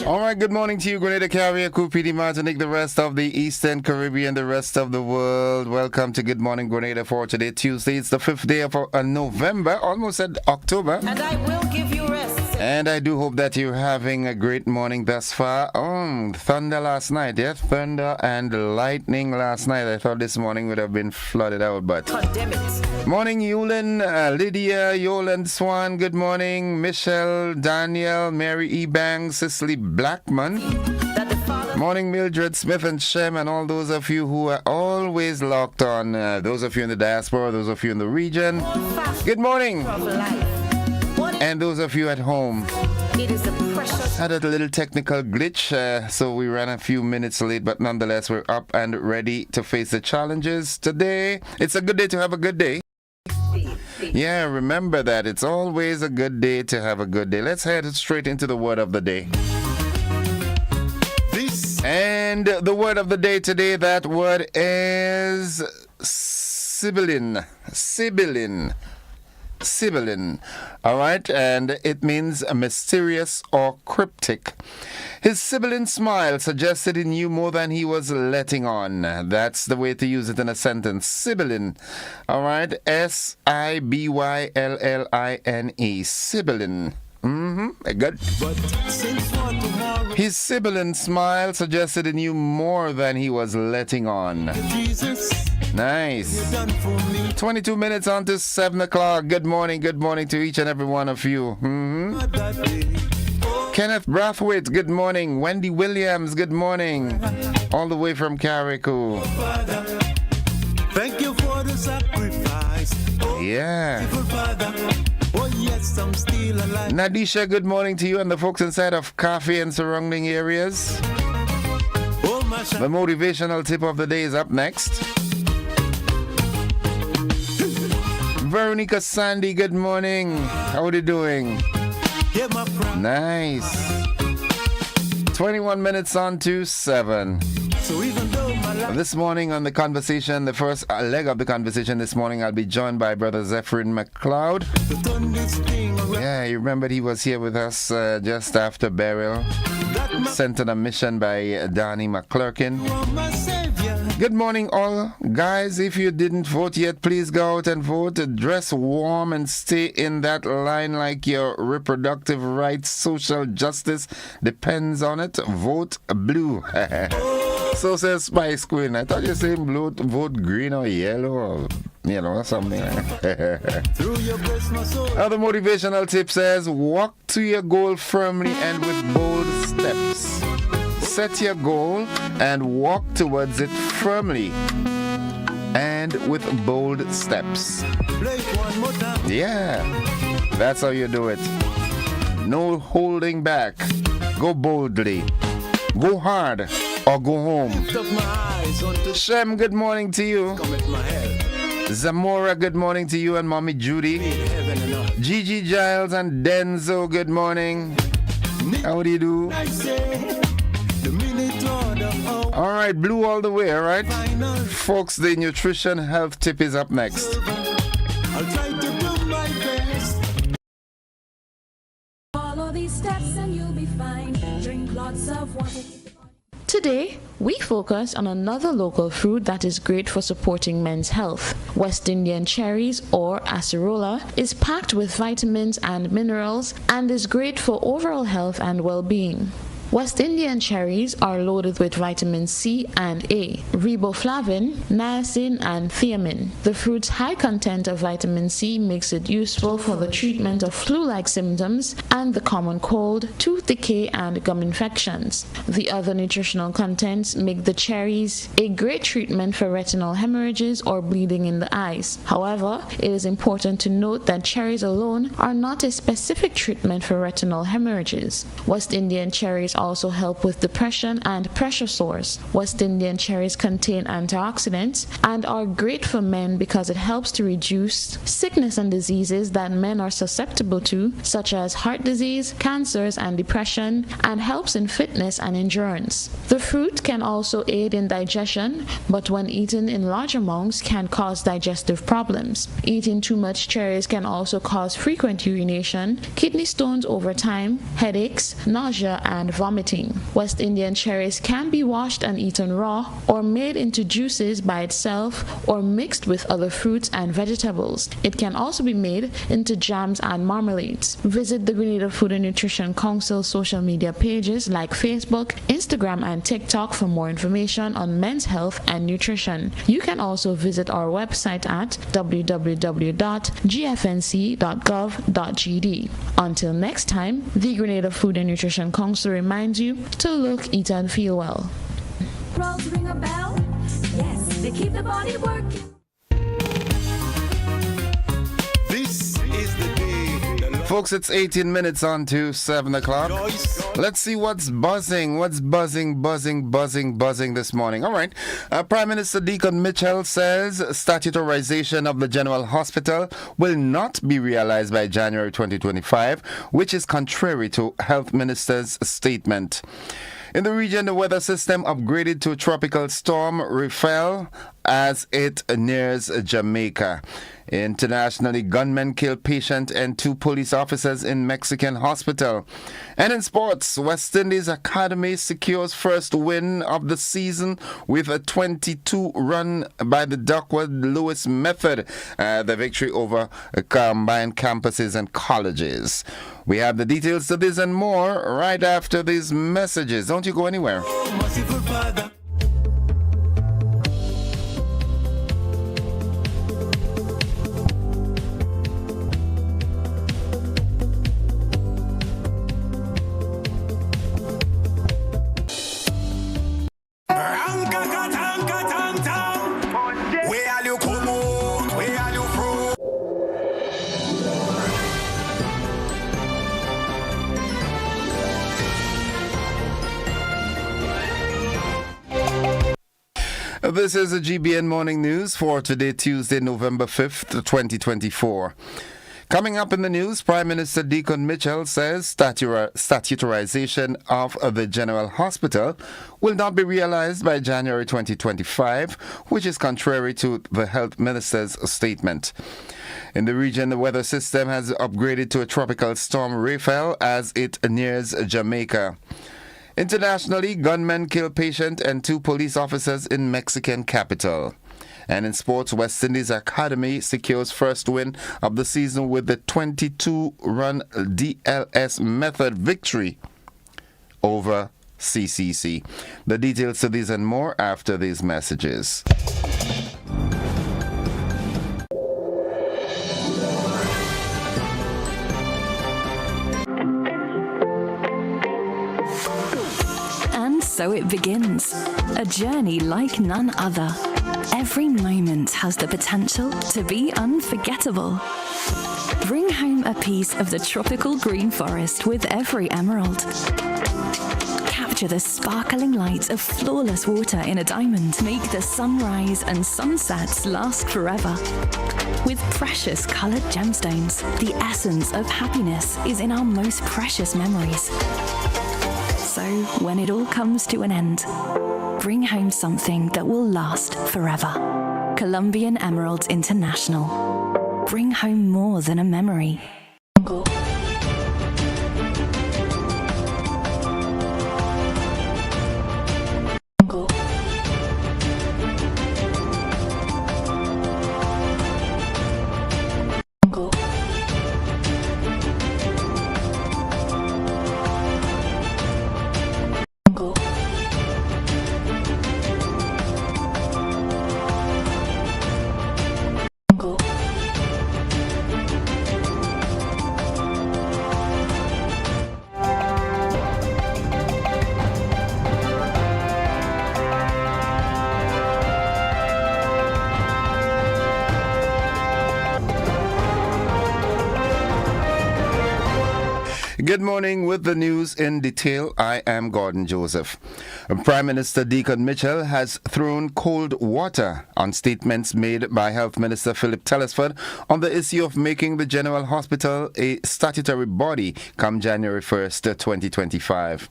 All right, good morning to you, Grenada, Carrier, Cupidi, Martinique, the rest of the Eastern Caribbean, the rest of the world. Welcome to Good Morning Grenada for today, Tuesday. It's the 5th day of November, almost at October. And I will give you rest. And I do hope that you're having a great morning thus far. Thunder last night, yeah? Thunder and lightning last night. I thought this morning would have been flooded out, but... Condemn it. Morning, Yulin, Lydia, Yoland Swan, good morning. Michelle, Daniel, Mary Ebang, Cicely Blackman. Morning, Mildred Smith and Shem, and all those of you who are always locked on. Those of you in the diaspora, those of you in the region. Good morning. And those of you at home. Had a little technical glitch, so we ran a few minutes late, but nonetheless, we're up and ready to face the challenges today. It's a good day to have a good day. Yeah, remember that. It's always a good day to have a good day. Let's head straight into the word of the day. And the word of the day today, that word is Sibyllin. Sibyllin. All right, and it means mysterious or cryptic. His Sibyllin smile suggested he knew more than he was letting on. That's the way to use it in a sentence. Sibyllin. All right, Sibyllin. Sibyllin. Good. His Sibyllin smile suggested he knew more than he was letting on. Nice. 22 minutes on to 7 o'clock. Good morning to each and every one of you. Kenneth Brathwaite, good morning. Wendy Williams, good morning. All the way from Carriacou. Thank you for the sacrifice. Yeah. Oh yes, I'm still alive. Nadisha, good morning to you and the folks inside of Coffee and surrounding areas. The motivational tip of the day is up next. Veronica Sandy, good morning. How are you doing? Nice. 21 minutes on to 7. This morning on the conversation, the first leg of the conversation this morning, I'll be joined by Brother Zephyrin McLeod. Yeah, you remember he was here with us just after burial. Sent on a mission by Donnie McClurkin. Good morning, all. Guys, if you didn't vote yet, please go out and vote. Dress warm and stay in that line like your reproductive rights, social justice depends on it. Vote blue. So says Spice Queen. I thought you were saying blue, vote green or yellow or something. Other motivational tip says, walk to your goal firmly and with bold steps. Set your goal and walk towards it firmly and with bold steps. Yeah, that's how you do it. No holding back. Go boldly. Go hard or go home. Shem, good morning to you. Zamora, good morning to you and Mommy Judy. Gigi Giles and Denzo, good morning. How do you do? All right, blue all the way, all right? Folks, the nutrition health tip is up next. I'll try to do my best. Follow these steps and you'll be fine. Drink lots of water. Today, we focus on another local fruit that is great for supporting men's health. West Indian cherries, or acerola, is packed with vitamins and minerals and is great for overall health and well-being. West Indian cherries are loaded with vitamin C and A, riboflavin, niacin, and thiamine. The fruit's high content of vitamin C makes it useful for the treatment of flu-like symptoms and the common cold, tooth decay, and gum infections. The other nutritional contents make the cherries a great treatment for retinal hemorrhages or bleeding in the eyes. However, it is important to note that cherries alone are not a specific treatment for retinal hemorrhages. West Indian cherries also help with depression and pressure sores. West Indian cherries contain antioxidants and are great for men because it helps to reduce sickness and diseases that men are susceptible to, such as heart disease, cancers, and depression, and helps in fitness and endurance. The fruit can also aid in digestion, but when eaten in large amounts can cause digestive problems. Eating too much cherries can also cause frequent urination, kidney stones over time, headaches, nausea, and vomiting. vomiting. West Indian cherries can be washed and eaten raw or made into juices by itself or mixed with other fruits and vegetables. It can also be made into jams and marmalades. Visit the Grenada Food and Nutrition Council social media pages like Facebook, Instagram, and TikTok for more information on men's health and nutrition. You can also visit our website at www.gfnc.gov.gd. Until next time, the Grenada Food and Nutrition Council reminds you to look, eat, and feel well. Rolls ring a bell? Yes, they keep the body working. This is the day the Lord Folks, it's 18 minutes on to 7 o'clock. rejoice. Let's see what's buzzing this morning. All right. Prime Minister Deacon Mitchell says statutarization of the General Hospital will not be realized by January 2025, which is contrary to Health Minister's statement. In the region, the weather system upgraded to tropical storm Rafael as it nears Jamaica. Internationally, gunmen kill patient and 2 police officers in Mexican hospital. And in sports, West Indies Academy secures first win of the season with a 22 run by the Duckworth-Lewis method. The victory over combined campuses and colleges. We have the details to this and more right after these messages. Don't you go anywhere. Merciful Father. Where are you come on? Where are you from? This is the GBN Morning News for today, Tuesday, November 5th, 2024. Coming up in the news, Prime Minister Deacon Mitchell says statutarization of the General Hospital will not be realized by January 2025, which is contrary to the Health Minister's statement. In the region, the weather system has upgraded to a tropical storm Rafael as it nears Jamaica. Internationally, gunmen kill patient and 2 police officers in Mexican capital. And in sports, West Indies Academy secures first win of the season with the 22-run DLS method victory over CCC. The details to these and more after these messages. And so it begins. A journey like none other. Every moment has the potential to be unforgettable. Bring home a piece of the tropical green forest with every emerald. Capture the sparkling light of flawless water in a diamond. Make the sunrise and sunsets last forever. With precious colored gemstones, the essence of happiness is in our most precious memories. So, when it all comes to an end, bring home something that will last forever. Colombian Emeralds International. Bring home more than a memory. Good morning. With the news in detail, I am Gordon Joseph. Prime Minister Deacon Mitchell has thrown cold water on statements made by Health Minister Philip Telesford on the issue of making the General Hospital a statutory body come January 1st, 2025.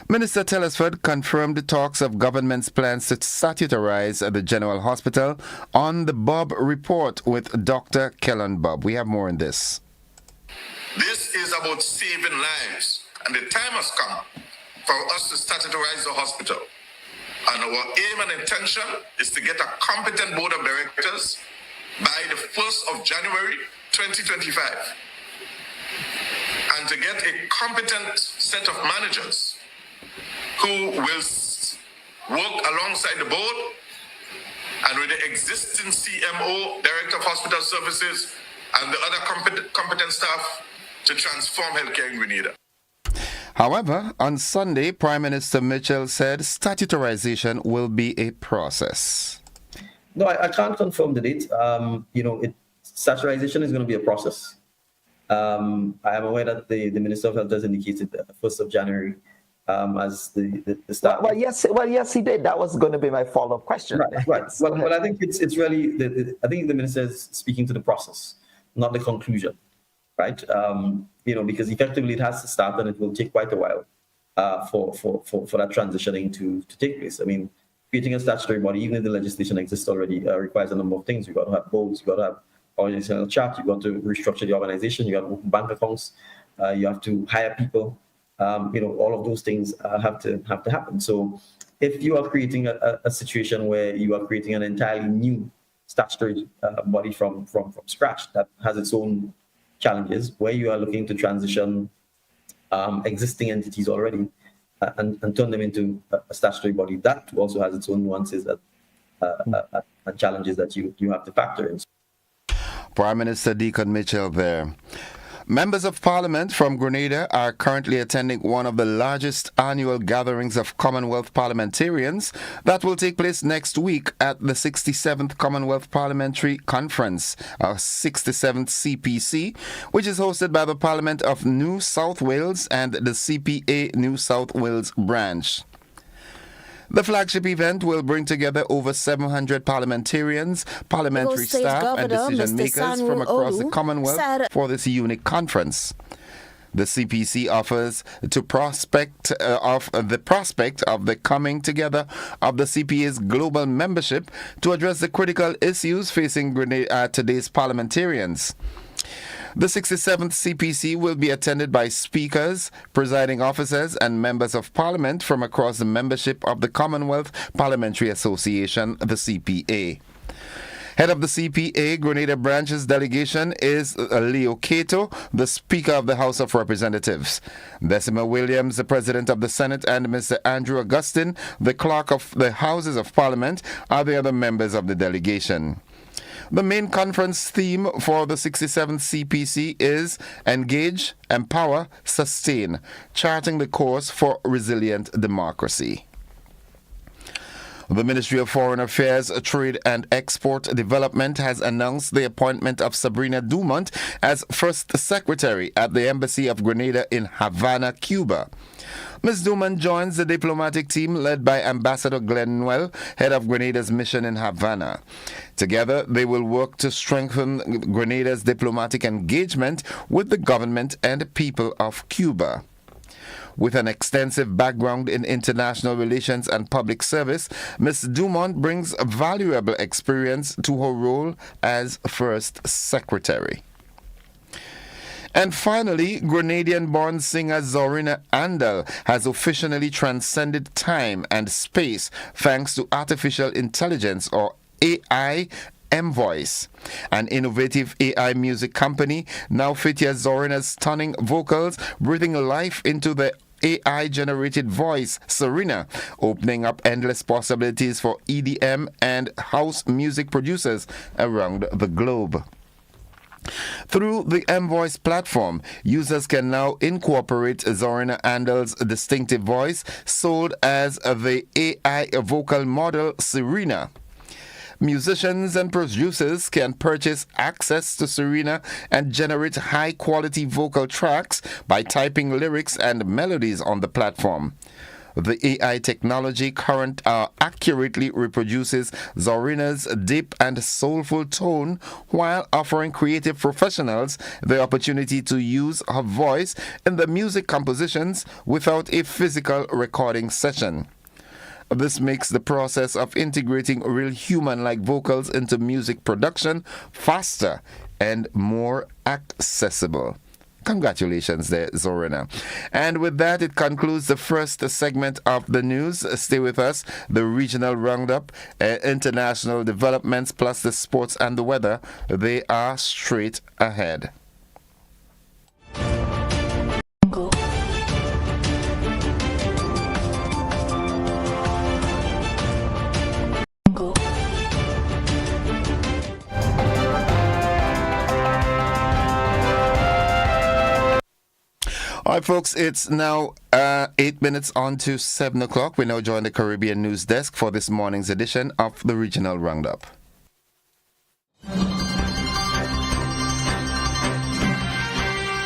Minister Telesford confirmed the talks of government's plans to statutarize the General Hospital on the Bob Report with Dr. Kellen Bob. We have more on this. This is about saving lives, and the time has come for us to statutarize the hospital. And our aim and intention is to get a competent board of directors by the 1st of January 2025. And to get a competent set of managers who will work alongside the board and with the existing CMO, Director of Hospital Services, and the other competent staff to transform healthcare in Grenada. However, on Sunday, Prime Minister Mitchell said statutarization will be a process. No, I can't confirm the date. Statutarization is going to be a process. I am aware that the Minister of Health has indicated the 1st of January as the start. Well, yes, he did. That was going to be my follow-up question. Right. Well, I think it's really, I think the Minister is speaking to the process, not the conclusion, right? Because effectively it has to start and it will take quite a while for that transitioning to take place. I mean, creating a statutory body, even if the legislation exists already, requires a number of things. You've got to have boards, you've got to have organizational chart, you've got to restructure the organization, you've got to open bank accounts, you have to hire people. All of those things have to happen. So if you are creating a situation where you are creating an entirely new statutory body from scratch that has its own challenges, where you are looking to transition existing entities already and turn them into a statutory body, that also has its own nuances and challenges that you have to factor in. Prime Minister Deacon Mitchell there. Members of Parliament from Grenada are currently attending one of the largest annual gatherings of Commonwealth parliamentarians that will take place next week at the 67th Commonwealth Parliamentary Conference, or 67th CPC, which is hosted by the Parliament of New South Wales and the CPA New South Wales branch. The flagship event will bring together over 700 parliamentarians, parliamentary staff, and decision makers from across the Commonwealth for this unique conference. The CPC offers the prospect of the coming together of the CPA's global membership to address the critical issues facing today's parliamentarians. The 67th CPC will be attended by speakers, presiding officers, and members of parliament from across the membership of the Commonwealth Parliamentary Association, the CPA. Head of the CPA Grenada branch's delegation is Leo Cato, the Speaker of the House of Representatives. Bessemer Williams, the President of the Senate, and Mr. Andrew Augustine, the Clerk of the Houses of Parliament, are the other members of the delegation. The main conference theme for the 67th CPC is Engage, Empower, Sustain, charting the course for resilient democracy. The Ministry of Foreign Affairs, Trade and Export Development has announced the appointment of Sabrina Dumont as First Secretary at the Embassy of Grenada in Havana, Cuba. Ms. Dumont joins the diplomatic team led by Ambassador Glenn Nwell, head of Grenada's mission in Havana. Together, they will work to strengthen Grenada's diplomatic engagement with the government and people of Cuba. With an extensive background in international relations and public service, Ms. Dumont brings valuable experience to her role as First Secretary. And finally, Grenadian-born singer Zorina Andal has officially transcended time and space thanks to artificial intelligence, or AI, M-Voice. An innovative AI music company now features Zorina's stunning vocals, breathing life into the AI-generated voice, Serena, opening up endless possibilities for EDM and house music producers around the globe. Through the M-Voice platform, users can now incorporate Zorina Andal's distinctive voice, sold as the AI vocal model Serena. Musicians and producers can purchase access to Serena and generate high-quality vocal tracks by typing lyrics and melodies on the platform. The AI technology accurately reproduces Zorina's deep and soulful tone while offering creative professionals the opportunity to use her voice in the music compositions without a physical recording session. This makes the process of integrating real human-like vocals into music production faster and more accessible. Congratulations there, Zorina. And with that, it concludes the first segment of the news. Stay with us. The regional roundup, international developments, plus the sports and the weather, they are straight ahead. All right, folks, it's now 8 minutes on to 7 o'clock. We now join the Caribbean News Desk for this morning's edition of the Regional Roundup.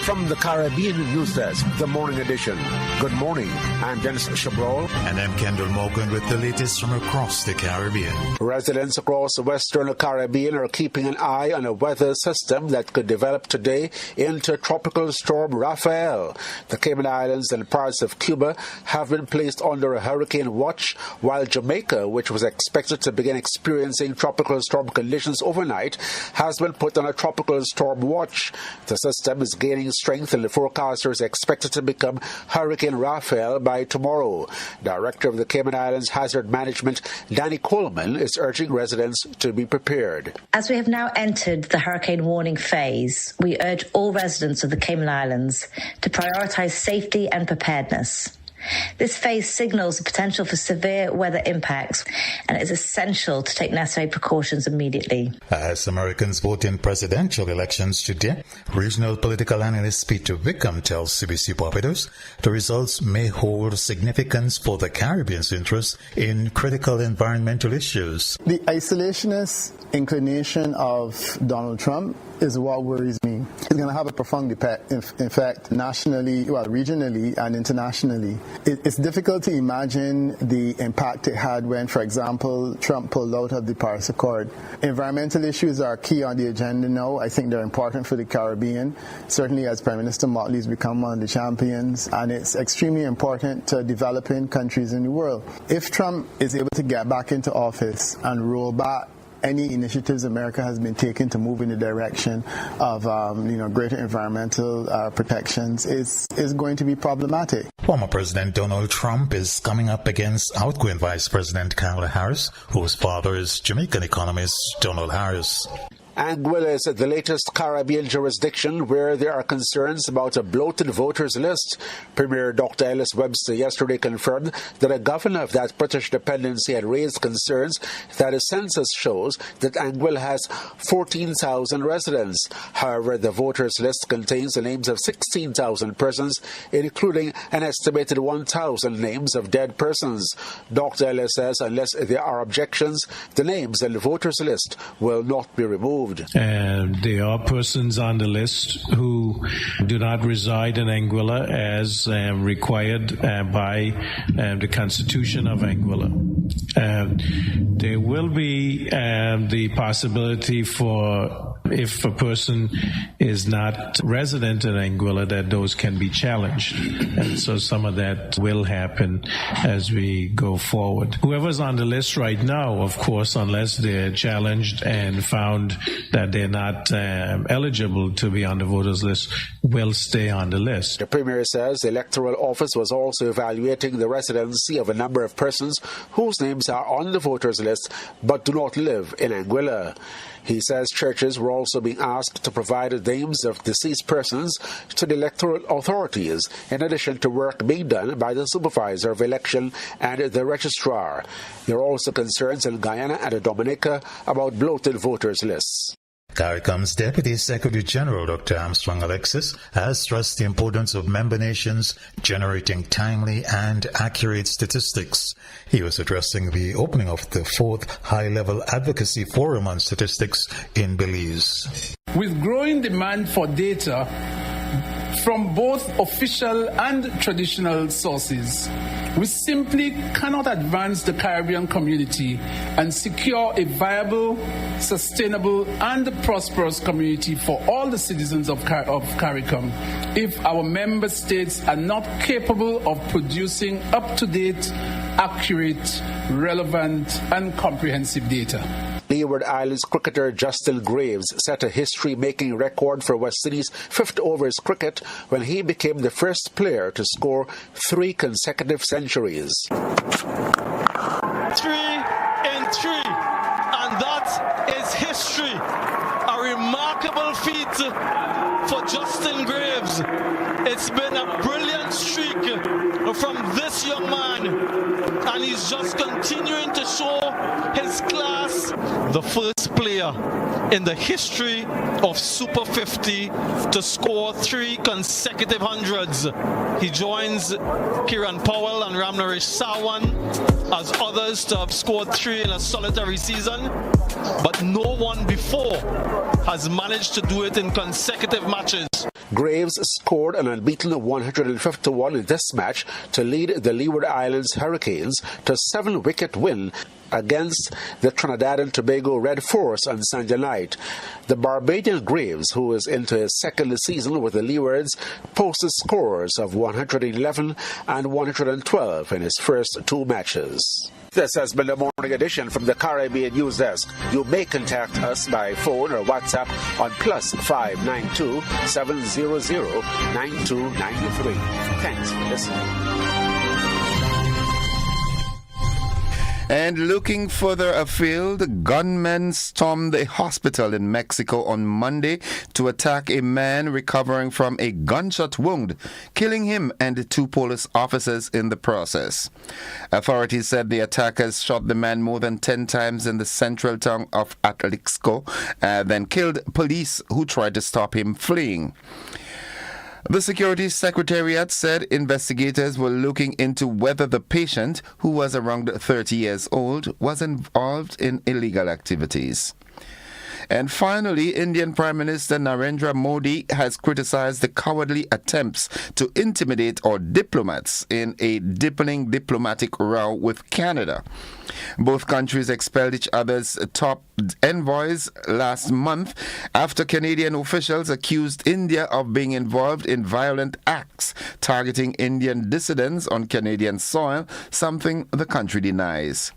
From the Caribbean News Desk, the morning edition. Good morning. I'm Dennis Chabrol. And I'm Kendall Morgan with the latest from across the Caribbean. Residents across the Western Caribbean are keeping an eye on a weather system that could develop today into Tropical Storm Rafael. The Cayman Islands and parts of Cuba have been placed under a hurricane watch, while Jamaica, which was expected to begin experiencing tropical storm conditions overnight, has been put on a tropical storm watch. The system is gaining strength, and the forecaster is expected to become Hurricane Rafael by tomorrow. Director of the Cayman Islands Hazard Management, Danny Coleman, is urging residents to be prepared. As we have now entered the hurricane warning phase, we urge all residents of the Cayman Islands to prioritize safety and preparedness. This phase signals the potential for severe weather impacts, and it is essential to take necessary precautions immediately. As Americans vote in presidential elections today, regional political analyst Peter Wickham tells CBC Barbados the results may hold significance for the Caribbean's interest in critical environmental issues. The isolationist inclination of Donald Trump is what worries me. It's going to have a profound impact, in fact, nationally, well, regionally and internationally. It's difficult to imagine the impact it had when, for example, Trump pulled out of the Paris Accord. Environmental issues are key on the agenda now. I think they're important for the Caribbean, certainly as Prime Minister Motley's become one of the champions, and it's extremely important to developing countries in the world. If Trump is able to get back into office and roll back any initiatives America has been taking to move in the direction of greater environmental protections is going to be problematic. Former President Donald Trump is coming up against outgoing Vice President Kamala Harris, whose father is Jamaican economist Donald Harris. Anguilla is the latest Caribbean jurisdiction where there are concerns about a bloated voters list. Premier Dr. Ellis Webster yesterday confirmed that a governor of that British dependency had raised concerns that a census shows that Anguilla has 14,000 residents. However, the voters list contains the names of 16,000 persons, including an estimated 1,000 names of dead persons. Dr. Ellis says unless there are objections, the names in the voters list will not be removed. There are persons on the list who do not reside in Anguilla as required by the Constitution of Anguilla. There will be the possibility for, if a person is not resident in Anguilla, that those can be challenged. And so some of that will happen as we go forward. Whoever's on the list right now, of course, unless they're challenged and found that they're not eligible to be on the voters list, will stay on the list. The Premier says the Electoral Office was also evaluating the residency of a number of persons whose names are on the voters list but do not live in Anguilla. He says churches were also being asked to provide the names of deceased persons to the electoral authorities, in addition to work being done by the supervisor of election and the registrar. There are also concerns in Guyana and Dominica about bloated voters lists. CARICOM's Deputy Secretary General Dr. Armstrong Alexis has stressed the importance of member nations generating timely and accurate statistics. He was addressing the opening of the 4th High-Level Advocacy Forum on Statistics in Belize. With growing demand for data from both official and traditional sources, we simply cannot advance the Caribbean community and secure a viable, sustainable, and prosperous community for all the citizens of CARICOM if our member states are not capable of producing up-to-date, accurate, relevant, and comprehensive data. Leeward Islands cricketer Justin Graves set a history-making record for West Indies 5th overs cricket when he became the first player to score 3 consecutive centuries. 3 in 3, and that is history. A remarkable feat for Justin Graves. It's been a brilliant streak from this young man, and he's just continuing to show his class. The first player in the history of Super 50 to score 3 consecutive hundreds. He joins Kieran Powell and Ramnaresh Sawan as others to have scored 3 in a solitary season, but no one before has managed to do it in consecutive matches. Graves scored an unbeaten 151 in this match to lead the Leeward Islands Hurricanes to a 7-wicket win against the Trinidad and Tobago Red Force on Sunday night. The Barbadian Graves, who is into his second season with the Leewards, posted scores of 111 and 112 in his first 2 matches. This has been the morning edition from the Caribbean News Desk. You may contact us by phone or WhatsApp on +592 700 9293. Thanks for listening. And looking further afield, gunmen stormed a hospital in Mexico on Monday to attack a man recovering from a gunshot wound, killing him and 2 police officers in the process. Authorities said the attackers shot the man more than 10 times in the central town of Atlixco, then killed police who tried to stop him fleeing. The Security Secretariat said investigators were looking into whether the patient, who was around 30 years old, was involved in illegal activities. And finally, Indian Prime Minister Narendra Modi has criticized the cowardly attempts to intimidate our diplomats in a deepening diplomatic row with Canada. Both countries expelled each other's top envoys last month after Canadian officials accused India of being involved in violent acts targeting Indian dissidents on Canadian soil, something the country denies.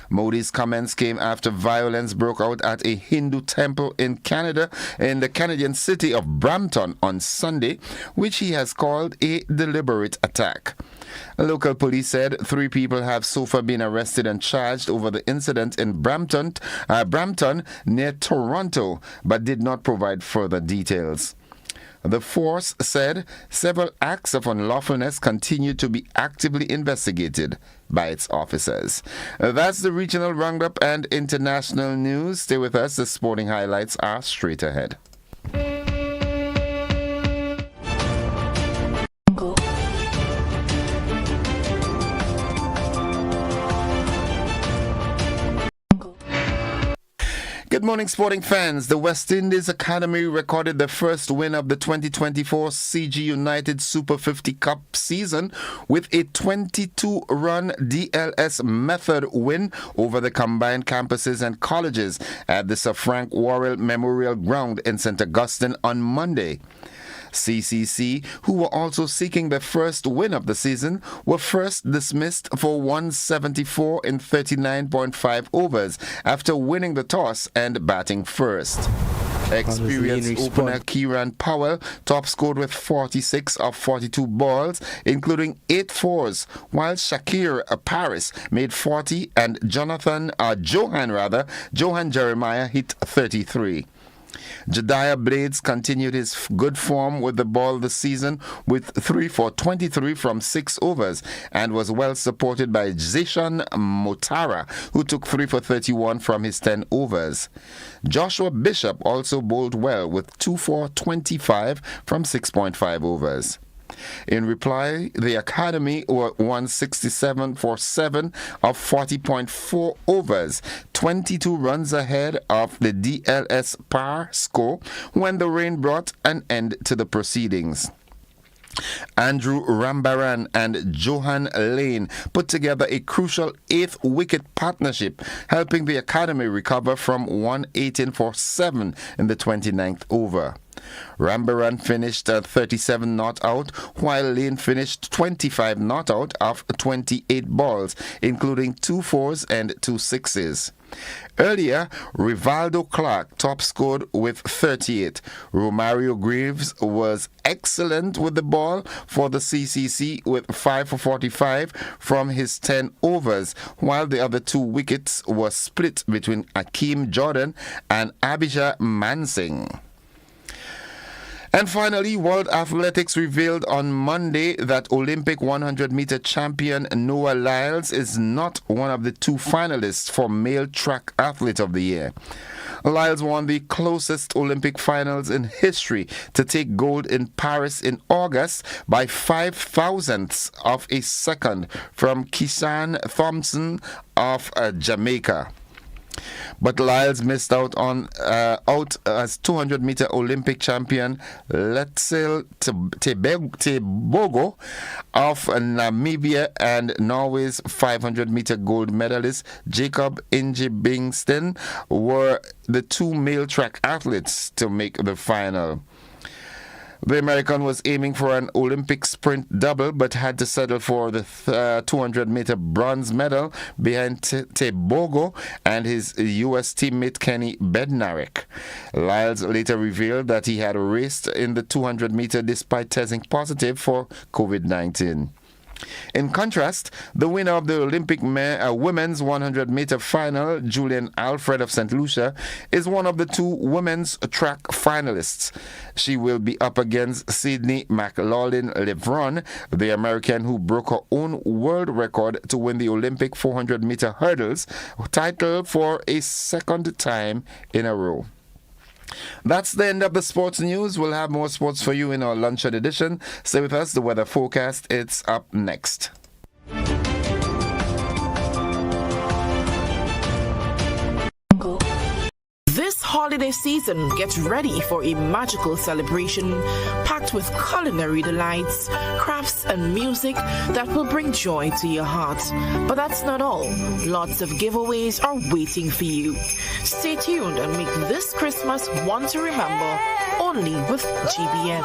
Modi's comments came after violence broke out at a Hindu temple in Canada, in the Canadian city of Brampton on Sunday, which he has called a deliberate attack. Local police said 3 people have so far been arrested and charged over the incident in Brampton near Toronto, but did not provide further details. The force said several acts of unlawfulness continue to be actively investigated by its officers. That's the regional roundup and international news. Stay with us. The sporting highlights are straight ahead. Good morning, sporting fans. The West Indies Academy recorded the first win of the 2024 CG United Super 50 Cup season with a 22-run DLS method win over the combined campuses and colleges at the Sir Frank Worrell Memorial Ground in St. Augustine on Monday. CCC, who were also seeking their first win of the season, were first dismissed for 174 in 39.5 overs after winning the toss and batting first. Experienced opener Kieran Powell top scored with 46 of 42 balls, including 8 fours, while Shakir Paris made 40 and Johan Jeremiah hit 33. Jediah Blades continued his good form with the ball this season with 3 for 23 from 6 overs and was well supported by Zishan Motara, who took 3 for 31 from his 10 overs. Joshua Bishop also bowled well with 2 for 25 from 6.5 overs. In reply, the Academy won 67 for 7 of 40.4 overs, 22 runs ahead of the DLS par score when the rain brought an end to the proceedings. Andrew Rambaran and Johan Lane put together a crucial 8th wicket partnership, helping the Academy recover from 118 for 7 in the 29th over. Rambaran finished 37 not out, while Lane finished 25 not out of 28 balls, including 2 4s and 2 6s. Earlier, Rivaldo Clark top scored with 38. Romario Graves was excellent with the ball for the CCC with 5 for 45 from his 10 overs, while the other 2 wickets were split between Akeem Jordan and Abijah Mansingh. And finally, World Athletics revealed on Monday that Olympic 100-meter champion Noah Lyles is not one of the 2 finalists for Male Track Athlete of the Year. Lyles won the closest Olympic finals in history to take gold in Paris in August by 5,000ths of a second from Keishan Thompson of Jamaica. But Lyles missed out as 200-meter Olympic champion Letzel Tebogo of Namibia and Norway's 500-meter gold medalist Jacob Ingebrigtsen were the 2 male track athletes to make the final. The American was aiming for an Olympic sprint double but had to settle for the 200-meter bronze medal behind Tebogo and his U.S. teammate Kenny Bednarik. Lyles later revealed that he had raced in the 200-meter despite testing positive for COVID-19. In contrast, the winner of the Olympic women's 100-meter final, Julian Alfred of St. Lucia, is one of the 2 women's track finalists. She will be up against Sydney McLaughlin-Levron, the American who broke her own world record to win the Olympic 400-meter hurdles title for a second time in a row. That's the end of the sports news. We'll have more sports for you in our luncheon edition. Stay with us. The weather forecast, it's up next. This holiday season, get ready for a magical celebration packed with culinary delights, crafts, and music that will bring joy to your heart. But that's not all. Lots of giveaways are waiting for you. Stay tuned and make this Christmas one to remember only with GBN.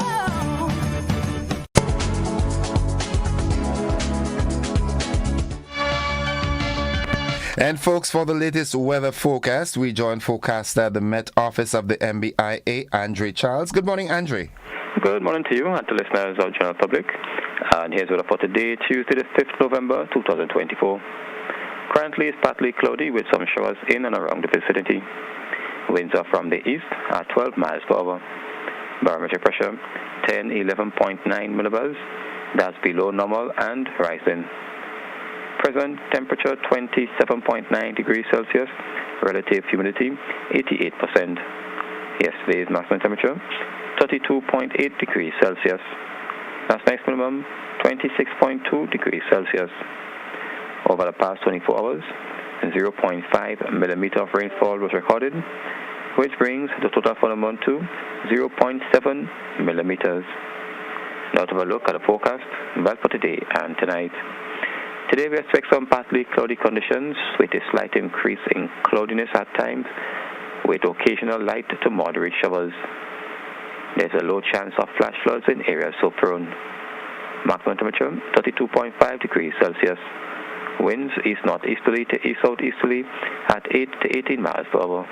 And folks, for the latest weather forecast, we join forecaster at the Met Office of the MBIA, Andre Charles. Good morning, Andre. Good morning to you and to listeners of General Public. And here's weather for today, Tuesday the 5th November 2024. Currently it's partly cloudy with some showers in and around the vicinity. Winds are from the east at 12 miles per hour. Barometric pressure 11.9 millibars. That's below normal and rising. Present temperature 27.9 degrees Celsius, relative humidity 88%. Yesterday's maximum temperature 32.8 degrees Celsius. Last night's minimum 26.2 degrees Celsius. Over the past 24 hours, 0.5 millimeter of rainfall was recorded, which brings the total for the month to 0.7 millimeters. Now to have a look at the forecast, well for today and tonight. Today we expect some partly cloudy conditions with a slight increase in cloudiness at times with occasional light to moderate showers. There's a low chance of flash floods in areas so prone. Maximum temperature 32.5 degrees Celsius. Winds east-northeasterly to east-southeasterly at 8 to 18 miles per hour.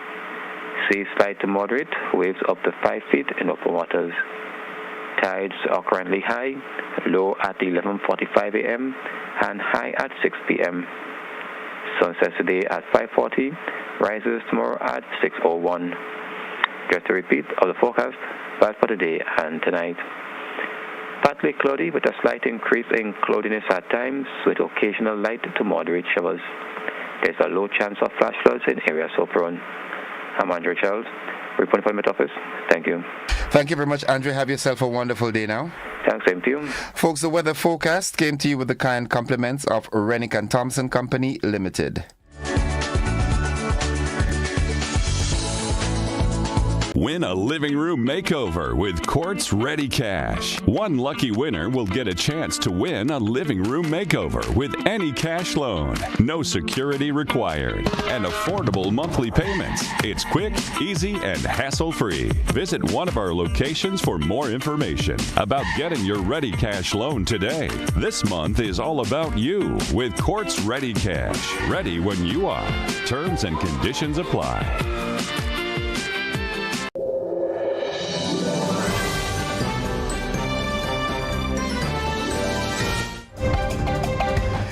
Seas slight to moderate, waves up to 5 feet in open waters. Tides are currently high, low at 11:45 a.m. and high at 6 p.m. Sunset today at 5:40, rises tomorrow at 6:01. Just a repeat of the forecast, but for today and tonight. Partly cloudy with a slight increase in cloudiness at times with occasional light to moderate showers. There's a low chance of flash floods in areas so prone. I'm Andrew Charles, reporting from the Met Office. Thank you. Thank you very much, Andre. Have yourself a wonderful day now. Thanks, same to you. Folks, the weather forecast came to you with the kind compliments of Rennick and Thompson Company Limited. Win a living room makeover with Quartz Ready Cash. One lucky winner will get a chance to win a living room makeover with any cash loan. No security required. And affordable monthly payments. It's quick, easy, and hassle-free. Visit one of our locations for more information about getting your Ready Cash loan today. This month is all about you with Quartz Ready Cash. Ready when you are. Terms and conditions apply.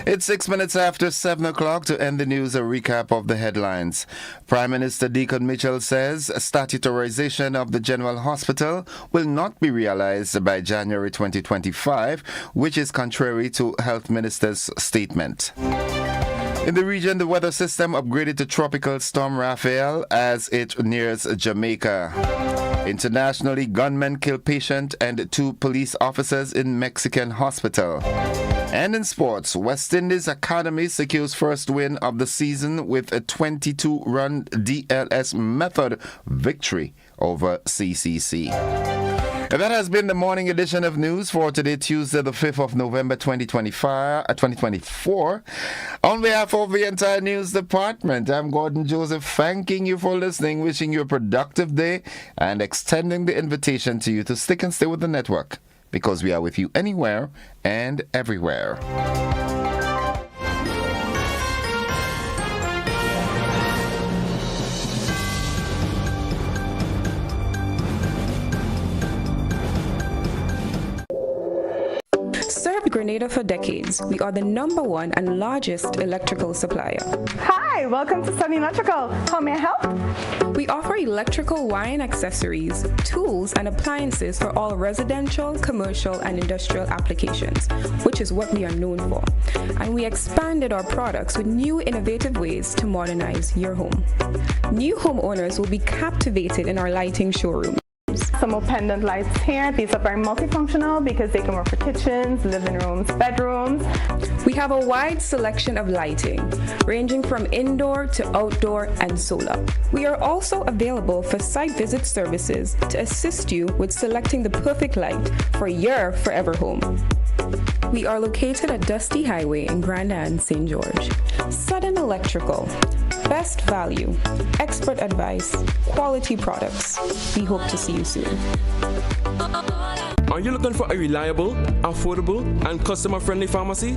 It's 6 minutes after 7 o'clock. To end the news, a recap of the headlines. Prime Minister Deacon Mitchell says statutorization of the General Hospital will not be realized by January 2025, which is contrary to Health Minister's statement. In the region, the weather system upgraded to Tropical Storm Raphael as it nears Jamaica. Internationally, gunmen kill patient and 2 police officers in Mexican hospital. And in sports, West Indies Academy secures first win of the season with a 22-run DLS method victory over CCC. And that has been the morning edition of news for today, Tuesday, the 5th of November, 2024. On behalf of the entire news department, I'm Gordon Joseph, thanking you for listening, wishing you a productive day, and extending the invitation to you to stick and stay with the network, because we are with you anywhere and everywhere. Served Grenada for decades, we are the #1 and largest electrical supplier. Hi, welcome to Sunny Electrical. How may I help? We offer electrical wire and accessories, tools, and appliances for all residential, commercial, and industrial applications, which is what we are known for. And we expanded our products with new innovative ways to modernize your home. New homeowners will be captivated in our lighting showroom. Some more pendant lights here. These are very multifunctional because they can work for kitchens, living rooms, bedrooms. We have a wide selection of lighting, ranging from indoor to outdoor and solar. We are also available for site visit services to assist you with selecting the perfect light for your forever home. We are located at Dusty Highway in Grenada, St. George. Sudden Electrical. Best value, expert advice, quality products. We hope to see you soon. Are you looking for a reliable, affordable, and customer-friendly pharmacy?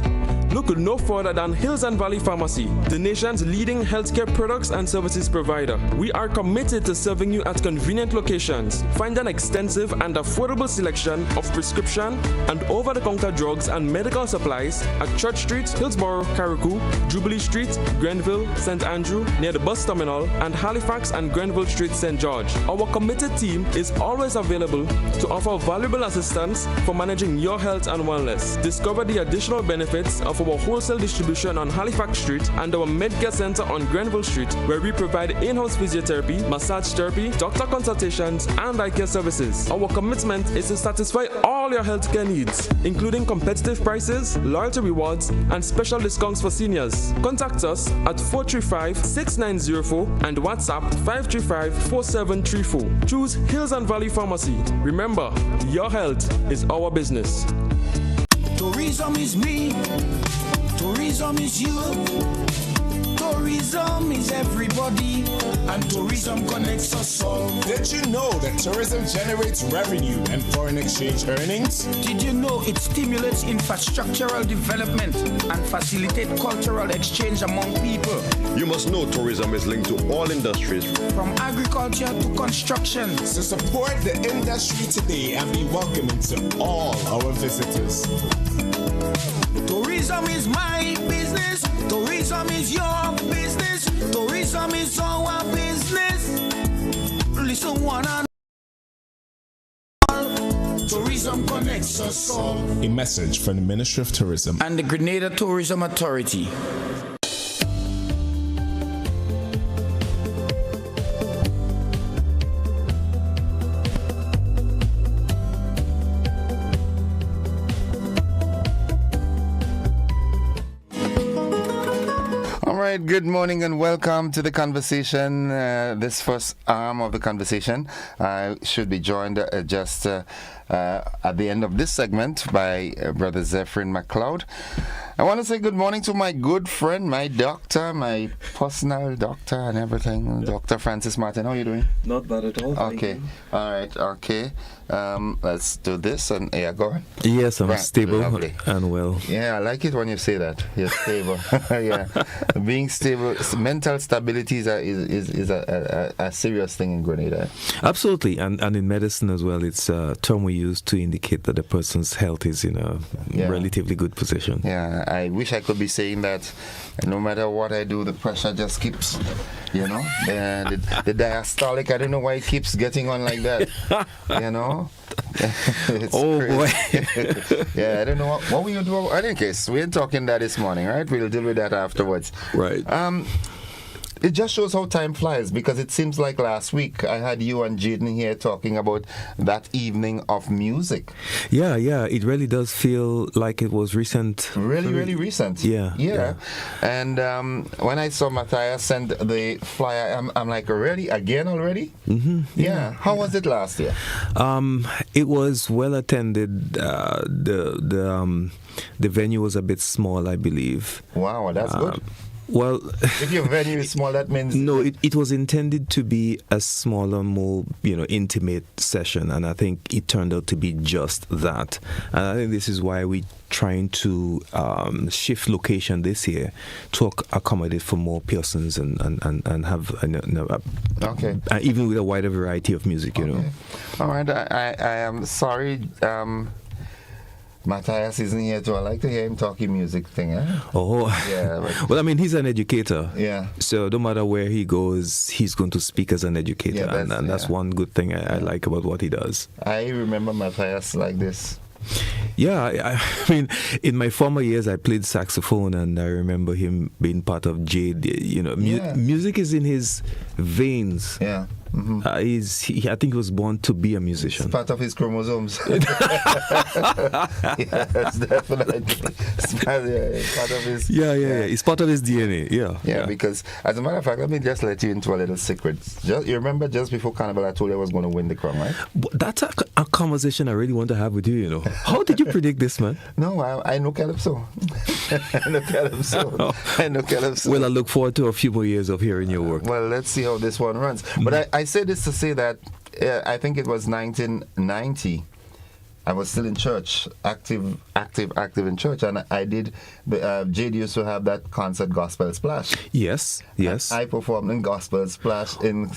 Look no further than Hills and Valley Pharmacy, the nation's leading healthcare products and services provider. We are committed to serving you at convenient locations. Find an extensive and affordable selection of prescription and over-the-counter drugs and medical supplies at Church Street, Hillsborough, Carriacou, Jubilee Street, Grenville, St. Andrew, near the bus terminal, and Halifax and Grenville Street, St. George. Our committed team is always available to offer valuable assistance for managing your health and wellness. Discover the additional benefits of our wholesale distribution on Halifax Street and our Medcare Center on Grenville Street, where we provide in-house physiotherapy, massage therapy, doctor consultations, and eye care services. Our commitment is to satisfy all your healthcare needs, including competitive prices, loyalty rewards, and special discounts for seniors. Contact us at 435-6904 and WhatsApp 535-4734. Choose Hills and Valley Pharmacy. Remember, your health is our business. Tourism is me. Tourism is you. Tourism is everybody, and tourism connects us all. Did you know that tourism generates revenue and foreign exchange earnings? Did you know it stimulates infrastructural development and facilitates cultural exchange among people? You must know tourism is linked to all industries, from agriculture to construction. So support the industry today and be welcoming to all our visitors. Tourism is my business. Tourism is your business. Tourism is our business. Listen one and all. Tourism connects us all. A message from the Ministry of Tourism and the Grenada Tourism Authority. right, good morning and welcome to the conversation. This first arm of the conversation, I should be joined just at the end of this segment by Brother Zephyrin McLeod. I want to say good morning to my good friend, my doctor, my personal doctor and everything, Dr. Francis Martin. How are you doing? Not bad at all. Okay, all right, okay. Let's do this and yeah, go on. Yes, I'm right. stable Lovely. and well. Yeah, I like it when you say that. You're stable. Yeah, being stable, mental stability is a serious thing in Grenada. Absolutely, and in medicine as well, it's a term we use to indicate that a person's health is in a relatively good position. Yeah, I wish I could be saying that. No matter what I do, the pressure just keeps, you know, the diastolic. I don't know why it keeps getting on like that. You know. It's boy. Yeah, I don't know what we do. In any case, we ain't talking that this morning, right? We'll deal with that afterwards. Right. It just shows how time flies, because it seems like last week I had you and Jaden here talking about that evening of music. Yeah, it really does feel like it was recent. Really recent. Yeah. And when I saw Matthias send the flyer, I'm like, really? Again already? Mm-hmm. Yeah. How was it last year? It was well attended. The venue was a bit small, I believe. Wow, that's good. Well, if your venue is small, that means no. It was intended to be a smaller, more intimate session, and I think it turned out to be just that. And I think this is why we're trying to shift location this year to accommodate for more persons and have even with a wider variety of music. You know. All right. I am sorry. Matthias isn't here too. I like to hear him talking music thing. Eh? Oh, yeah. Well, I mean, he's an educator. Yeah. So no matter where he goes, he's going to speak as an educator, and that's one good thing I like about what he does. I remember Matthias like this. Yeah, I mean, in my former years, I played saxophone, and I remember him being part of Jade. Music is in his veins. Yeah. Mm-hmm. I think he was born to be a musician. It's part of his chromosomes. Yes, definitely. It's part of his. Yeah. It's part of his DNA. Yeah. Because as a matter of fact, let me just let you into a little secret. You remember just before Carnival, I told you I was going to win the crown, right? That's a conversation I really want to have with you. How did you predict this, man? No, I know Calypso. I know Calypso. Well, I look forward to a few more years of hearing your work. Well, let's see how this one runs. But I say this to say that I think it was 1990. I was still in church, active in church, and I did. Jade used to have that concert, Gospel Splash. Yes. I performed in Gospel Splash in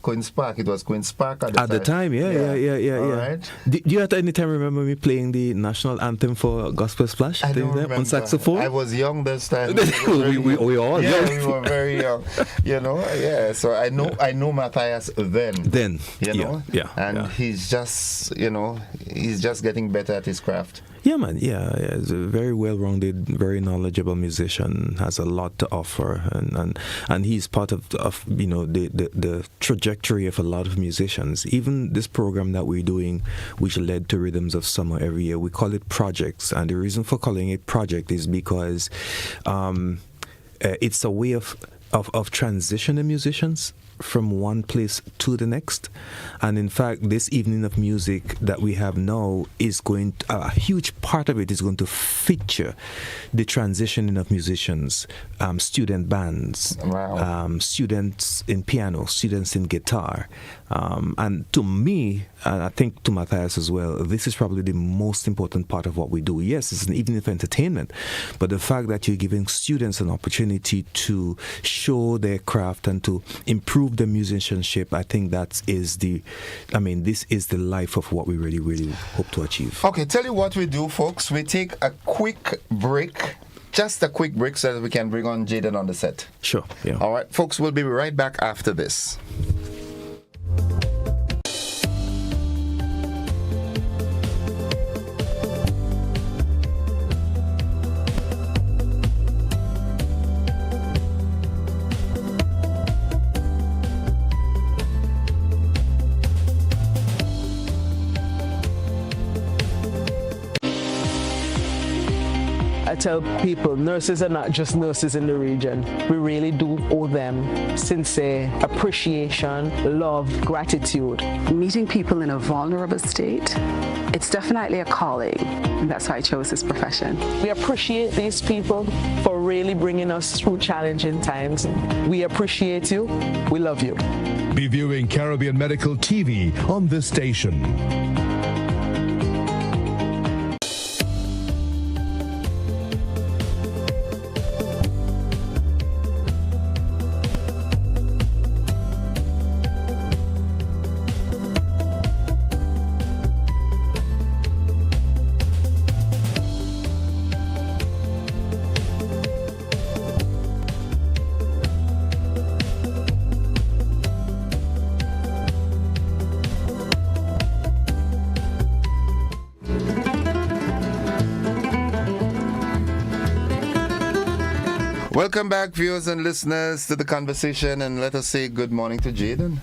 Queen's Park. It was Queen's Park at the time. Yeah. All right. Do you at any time remember me playing the national anthem for Gospel Splash? I don't remember. On saxophone. I was young this time. we all young. We were very young. So I know Matthias then. And he's just getting better at his craft. Yeah, man. Yeah. He's a very well-rounded, very knowledgeable musician. Has a lot to offer, and he's part of the trajectory of a lot of musicians. Even this program that we're doing, which led to Rhythms of Summer every year, we call it projects, and the reason for calling it project is because it's a way of transitioning musicians from one place to the next. And in fact, this evening of music that we have now is a huge part of it is going to feature the transitioning of musicians, student bands, students in piano, students in guitar. And to me, and I think to Matthias as well, this is probably the most important part of what we do. Yes, it's an evening of entertainment, but the fact that you're giving students an opportunity to show their craft and to improve their musicianship, I think this is the life of what we really, really hope to achieve. Okay, tell you what we do, folks. We take a quick break. Just a quick break so that we can bring on Jaden on the set. Sure, yeah. All right, folks, we'll be right back after this. tell people nurses are not just nurses in the region. We really do owe them sincere appreciation, love, gratitude. Meeting people in a vulnerable state, it's definitely a calling, and that's why I chose this profession. We appreciate these people for really bringing us through challenging times. We appreciate you. We love you. Be viewing Caribbean Medical TV on this station. Welcome back, viewers and listeners, to the conversation, and let us say good morning to Jaden.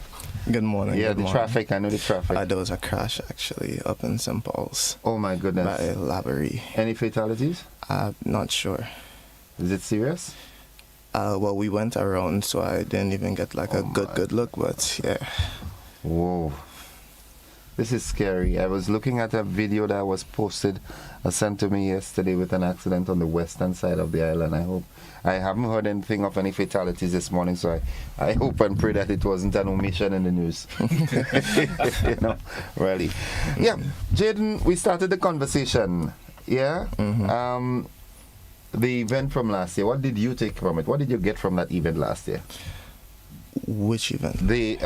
Good morning. Yeah, good the morning. traffic. I know the traffic. There was a crash actually up in St. Paul's. Oh my goodness. By Lavery. Any fatalities? Not sure. Is it serious? Well, we went around, so I didn't even get like a good look, but yeah. Whoa. This is scary. I was looking at a video that was posted, sent to me yesterday with an accident on the western side of the island. I haven't heard anything of any fatalities this morning, so I hope and pray that it wasn't an omission in the news. You know, really. Yeah, Jaden, we started the conversation. Yeah? Mm-hmm. The event from last year, what did you take from it? What did you get from that event last year? Which event? The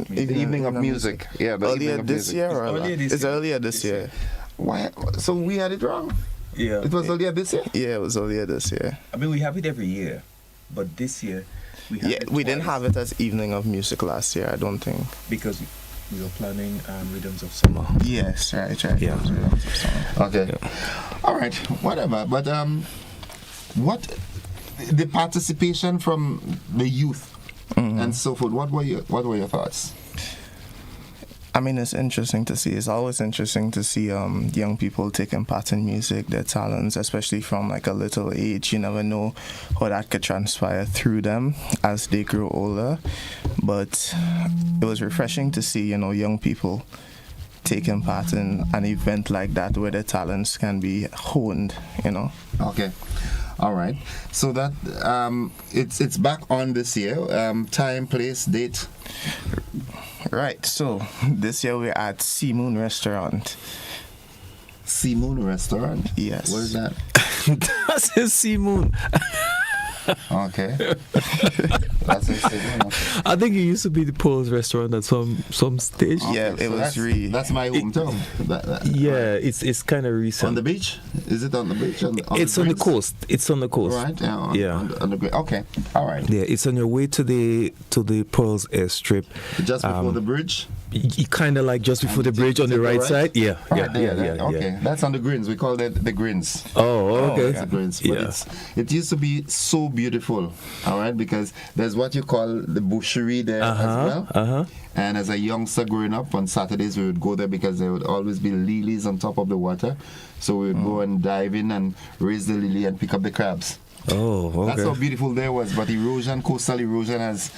evening of music. Yeah, the earlier evening of this music. year or it's earlier this year. Why? So we had it wrong? Yeah. It was earlier this year? Yeah, it was earlier this year. I mean, we have it every year, but this year we have it we didn't twice. have it as evening of music last year, I don't think. Because we were planning Rhythms of Summer. Yes, right. Yeah. Okay. Yeah. All right, whatever. But what the participation from the youth and so forth? What were your thoughts? I mean, it's interesting to see. It's always interesting to see young people taking part in music, their talents, especially from like a little age. You never know how that could transpire through them as they grow older. But it was refreshing to see, young people taking part in an event like that where their talents can be honed, Okay. All right. So that it's back on this year. Time, place, date. Right. So this year we're at Sea Moon Restaurant. Sea Moon Restaurant? Yes. Where's that? That's a Sea Moon. Okay. That's a Sea Moon. I think it used to be the Paul's restaurant at some stage. Okay, yeah, it was really. That's my hometown. Yeah, it's kind of recent. On the beach? Is it on the beach? It's on the coast. It's on the coast. Right. Yeah. On the okay. All right. Yeah, it's on your way to the Pearls Airstrip. Just before the bridge. You kind of like just before the bridge on the right side. Yeah. Right there. Okay. That's on the Grins. We call it the Grins. Oh, okay. It's the Grins. But it used to be so beautiful. All right, because there's what you call the boucherie there as well. And as a youngster growing up, on Saturdays we would go there because there would always be lilies on top of the water. So we would go and dive in and raise the lily and pick up the crabs. Oh, okay. That's how beautiful there was, but coastal erosion has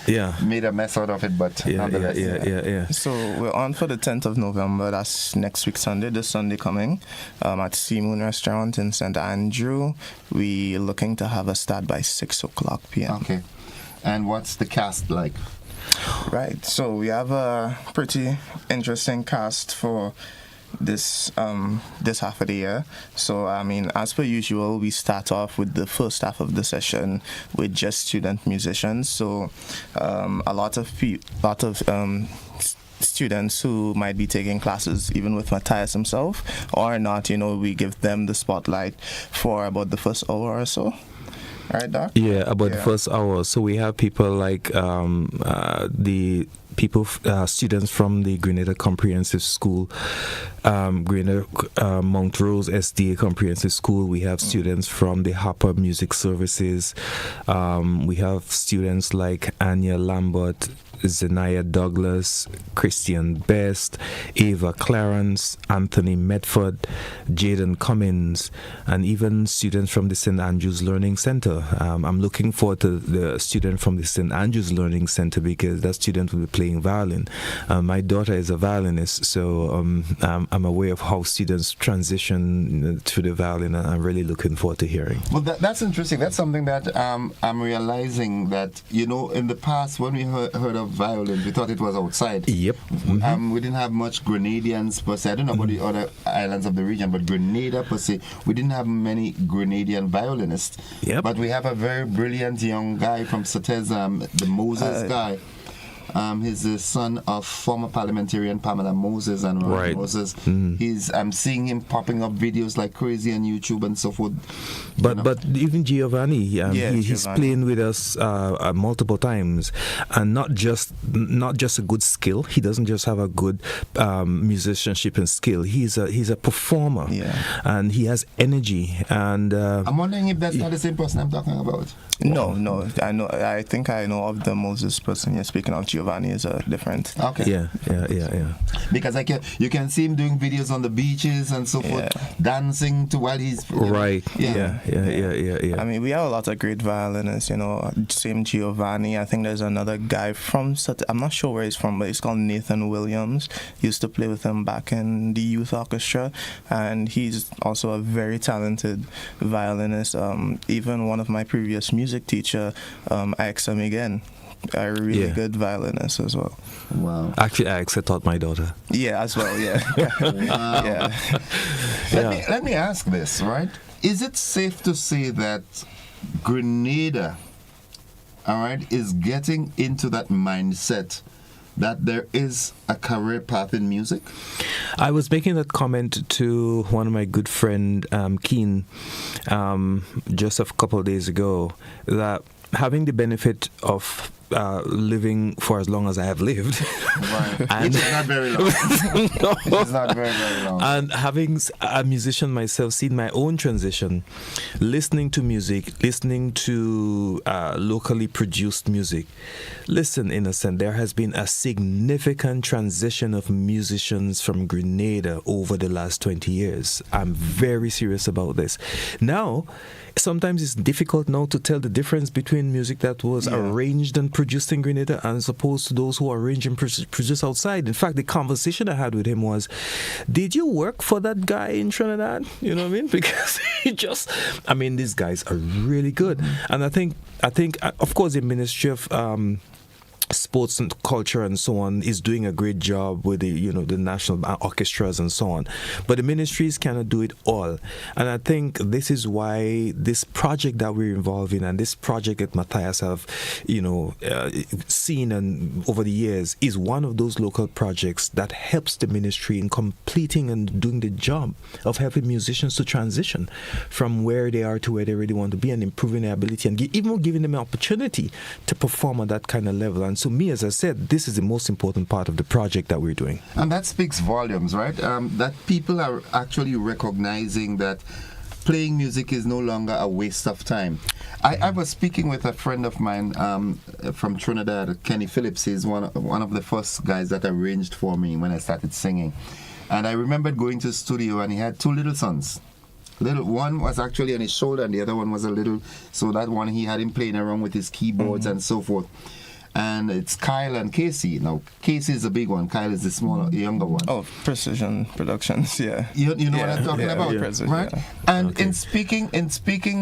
made a mess out of it. But nonetheless, yeah. So we're on for the 10th of November. That's next week Sunday. This Sunday coming, at Sea Moon Restaurant in St. Andrew. We're looking to have a start by 6:00 p.m. Okay. And what's the cast like? Right. So we have a pretty interesting cast for this half of the year. So I mean, as per usual, we start off with the first half of the session with just student musicians. So a lot of students who might be taking classes even with Matthias himself or not, we give them the spotlight for about the first hour or so. Right, Doc? Yeah, about the first hour. So we have people like students from the Grenada Comprehensive School, Grenada Montrose SDA Comprehensive School. We have students from the Harper Music Services. We have students like Anya Lambert, Zenaya Douglas, Christian Best, Ava Clarence, Anthony Medford, Jaden Cummins, and even students from the St. Andrews Learning Center. I'm looking forward to the student from the St. Andrews Learning Center because that student will be playing violin. My daughter is a violinist, so I'm aware of how students transition to the violin, and I'm really looking forward to hearing. Well, that's interesting. That's something that I'm realizing that, in the past when we heard of violin, we thought it was outside. Yep. We didn't have much Grenadians per se. I don't know about the other islands of the region, but Grenada per se, we didn't have many Grenadian violinists. Yep. But we have a very brilliant young guy from Satez, the Moses guy. He's the son of former parliamentarian Pamela Moses and Ron Moses. I'm seeing him popping up videos like crazy on YouTube and so forth. But even Giovanni, he's playing with us multiple times, and not just a good skill. He doesn't just have a good musicianship and skill. He's a performer, and he has energy. And I'm wondering if that's not the same person I'm talking about. No, I think I know of the Moses person you're speaking of. Giovanni is different. Okay. Yeah. Because you can see him doing videos on the beaches and so forth, dancing to while he's right. Yeah. I mean, we have a lot of great violinists. Same Giovanni. I think there's another guy from. I'm not sure where he's from, but he's called Nathan Williams. Used to play with him back in the youth orchestra, and he's also a very talented violinist. Even one of my previous music teacher, Aixa again. A really good violinist as well. Wow. Actually, Aixa taught my daughter. Yeah, as well, yeah. Wow. Let me ask this, right? Is it safe to say that Grenada, is getting into that mindset that there is a career path in music? I was making that comment to one of my good friend, Keen, just a couple of days ago, that having the benefit of living for as long as I have lived. Right. Which is not very long. Which is not very, very long. And having a musician myself, seen my own transition, listening to music, listening to locally produced music. Listen, Innocent, there has been a significant transition of musicians from Grenada over the last 20 years. I'm very serious about this. Now, sometimes it's difficult now to tell the difference between music that was arranged and produced in Grenada as opposed to those who are arranged and produced outside. In fact, the conversation I had with him was, did you work for that guy in Trinidad? You know what I mean? Because these guys are really good. And I think, of course, the Ministry of Sports and Culture and so on is doing a great job with the national orchestras and so on, but the ministries cannot do it all. And I think this is why this project that we're involved in and this project that Matthias have seen and over the years is one of those local projects that helps the ministry in completing and doing the job of helping musicians to transition from where they are to where they really want to be and improving their ability and even giving them an opportunity to perform at that kind of level. And so me, as I said, this is the most important part of the project that we're doing. And that speaks volumes, right? That people are actually recognizing that playing music is no longer a waste of time. I was speaking with a friend of mine from Trinidad, Kenny Phillips. He's one of the first guys that arranged for me when I started singing. And I remembered going to the studio and he had two little sons. One was actually on his shoulder and the other one was a little, so that one he had him playing around with his keyboards and so forth. And it's Kyle and Casey. Now, Casey is the big one. Kyle is the smaller, younger one. Oh, Precision Productions, yeah. You know what I'm talking about, right? Yeah. And in speaking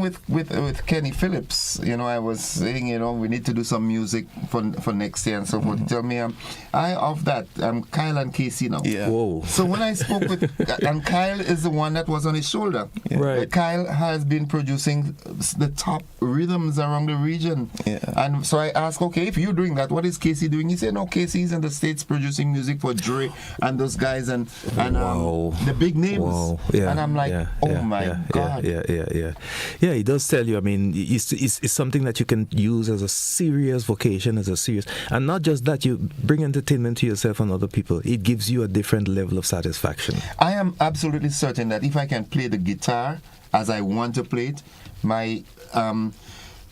with Kenny Phillips, I was saying, we need to do some music for next year and so forth. Tell me, of that, Kyle and Casey now. Yeah. Whoa. So when I spoke with, and Kyle is the one that was on his shoulder. Yeah. Right. Kyle has been producing the top rhythms around the region. Yeah. And so I asked, okay, if you're doing that, what is Casey doing? He said, no, Casey's in the States producing music for Dre and those guys and the big names. Wow. Yeah. And I'm like, my God. Yeah, he does tell you, it's something that you can use as a serious vocation, and not just that, you bring entertainment to yourself and other people. It gives you a different level of satisfaction. I am absolutely certain that if I can play the guitar as I want to play it, my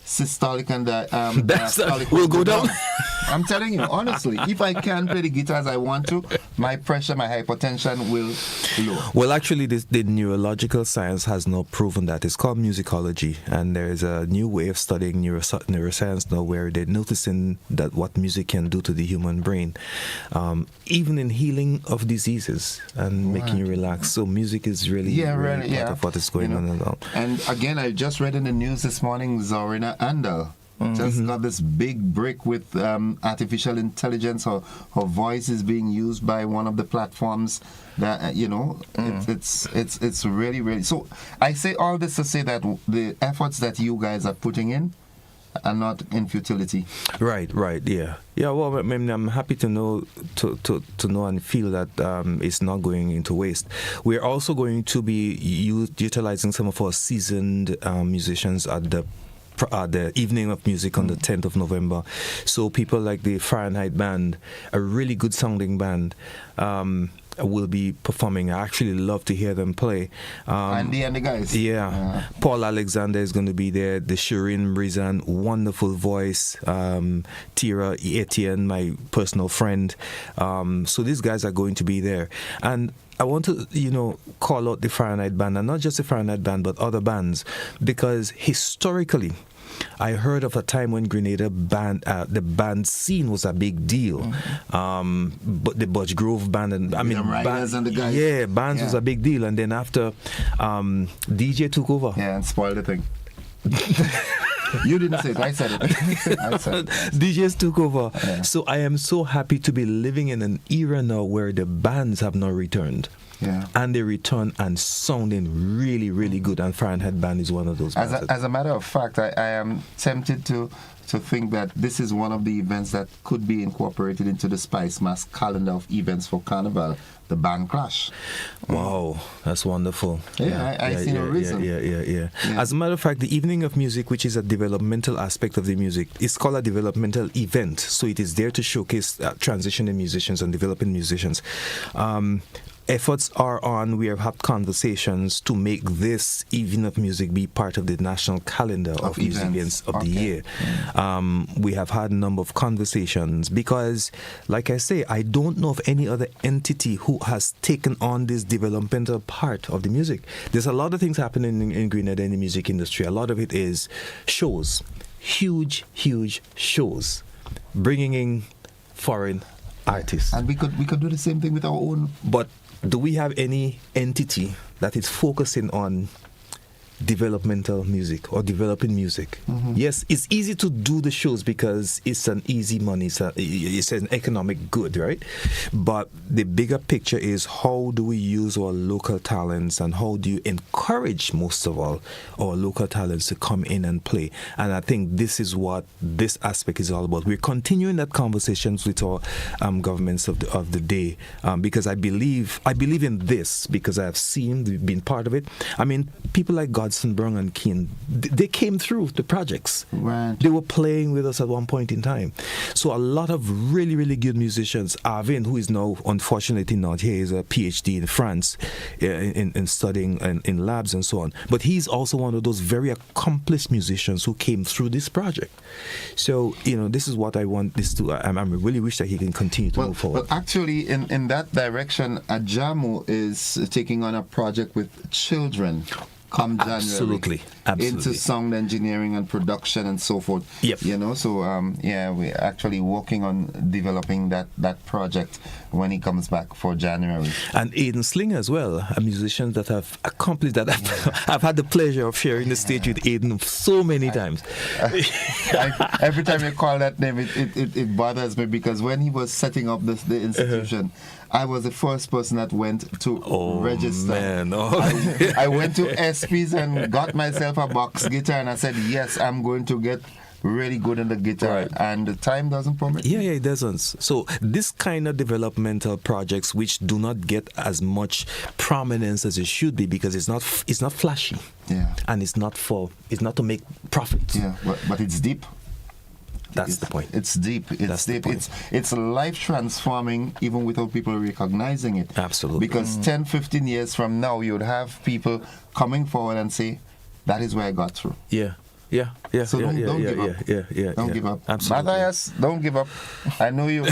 systolic and diastolic will go down. I'm telling you, honestly, if I can play the guitar as I want to, my pressure, my hypertension will lower. Well, actually, the neurological science has now proven that. It's called musicology, and there is a new way of studying neuroscience now where they're noticing that what music can do to the human brain, even in healing of diseases and making you relax. So music is really, part of what is going on. And again, I just read in the news this morning, Zorina Andal just got this big break with artificial intelligence. Her voice is being used by one of the platforms that it's really, really. So I say all this to say that the efforts that you guys are putting in are not in futility. Right, yeah. Well, I'm happy to know know and feel that it's not going into waste. We're also going to be utilizing some of our seasoned musicians at the evening of music on the 10th of November. So people like the Fahrenheit Band, a really good sounding band, will be performing. I actually love to hear them play. Andy and the guys. Yeah. Paul Alexander is going to be there. The Shireen Brizan, wonderful voice. Tira Etienne, my personal friend. So these guys are going to be there. And I want to, call out the Fahrenheit Band, and not just the Fahrenheit Band, but other bands, because historically, I heard of a time when Grenada the band scene was a big deal. But the Budge Grove band and and the guys. Bands was a big deal, and then after DJ took over. Yeah, and spoiled the thing. You didn't say it, I said it. DJs took over. Yeah. So I am so happy to be living in an era now where the bands have now returned. Yeah. And they return and sounding really, really good. And Fahrenheit Band is one of those bands. As a matter of fact, I am tempted to think that this is one of the events that could be incorporated into the Spice Mass calendar of events for Carnival, the Band Clash. Wow, that's wonderful. I see no reason. Yeah. As a matter of fact, the Evening of Music, which is a developmental aspect of the music, is called a developmental event. So it is there to showcase transitioning musicians and developing musicians. Efforts are on. We have had conversations to make this Evening of Music be part of the national calendar of music events of the year. We have had a number of conversations because, like I say, I don't know of any other entity who has taken on this developmental part of the music. There's a lot of things happening in Grenada in the music industry. A lot of it is shows, huge shows, bringing in foreign artists. And we could do the same thing with our own. But do we have any entity that is focusing on developmental music or developing music? Yes, it's easy to do the shows because it's an easy money, it's an economic good, right? But the bigger picture is, how do we use our local talents, and how do you encourage, most of all, our local talents to come in and play? And I think this is what this aspect is all about. We're continuing that conversations with our governments of the day, because I believe in this, because I have been part of it. I mean, people like Godson Brown and Keane, they came through the projects. Right. They were playing with us at one point in time. So a lot of really, really good musicians. Arvin, who is now unfortunately not here, is a PhD in France in studying in labs and so on. But he's also one of those very accomplished musicians who came through this project. So, this is what I want this to. I really wish that he can continue to move forward. But actually, in that direction, Ajamu is taking on a project with children. Come January, absolutely. Into sound engineering and production and so forth. Yep. So we're actually working on developing that project when he comes back for January. And Aiden Sling as well, a musician that have accomplished that. I've had the pleasure of sharing the stage with Aiden so many times. Every time you call that name, it bothers me, because when he was setting up the institution, I was the first person that went to register. Man. I went to SPs and got myself a box guitar, and I said, yes, I'm going to get really good on the guitar, right. And the time doesn't permit. Yeah, it doesn't. So this kind of developmental projects, which do not get as much prominence as it should be, because it's not flashy, and it's not to make profit. Yeah, but it's deep. That's the point. It's deep. It's deep. It's life transforming, even without people recognizing it. Absolutely. Because 10, 15 years from now, you would have people coming forward and say, that is where I got through. Yeah. Yeah. So don't give up. Don't give up. Absolutely. Matthias, don't give up. I know you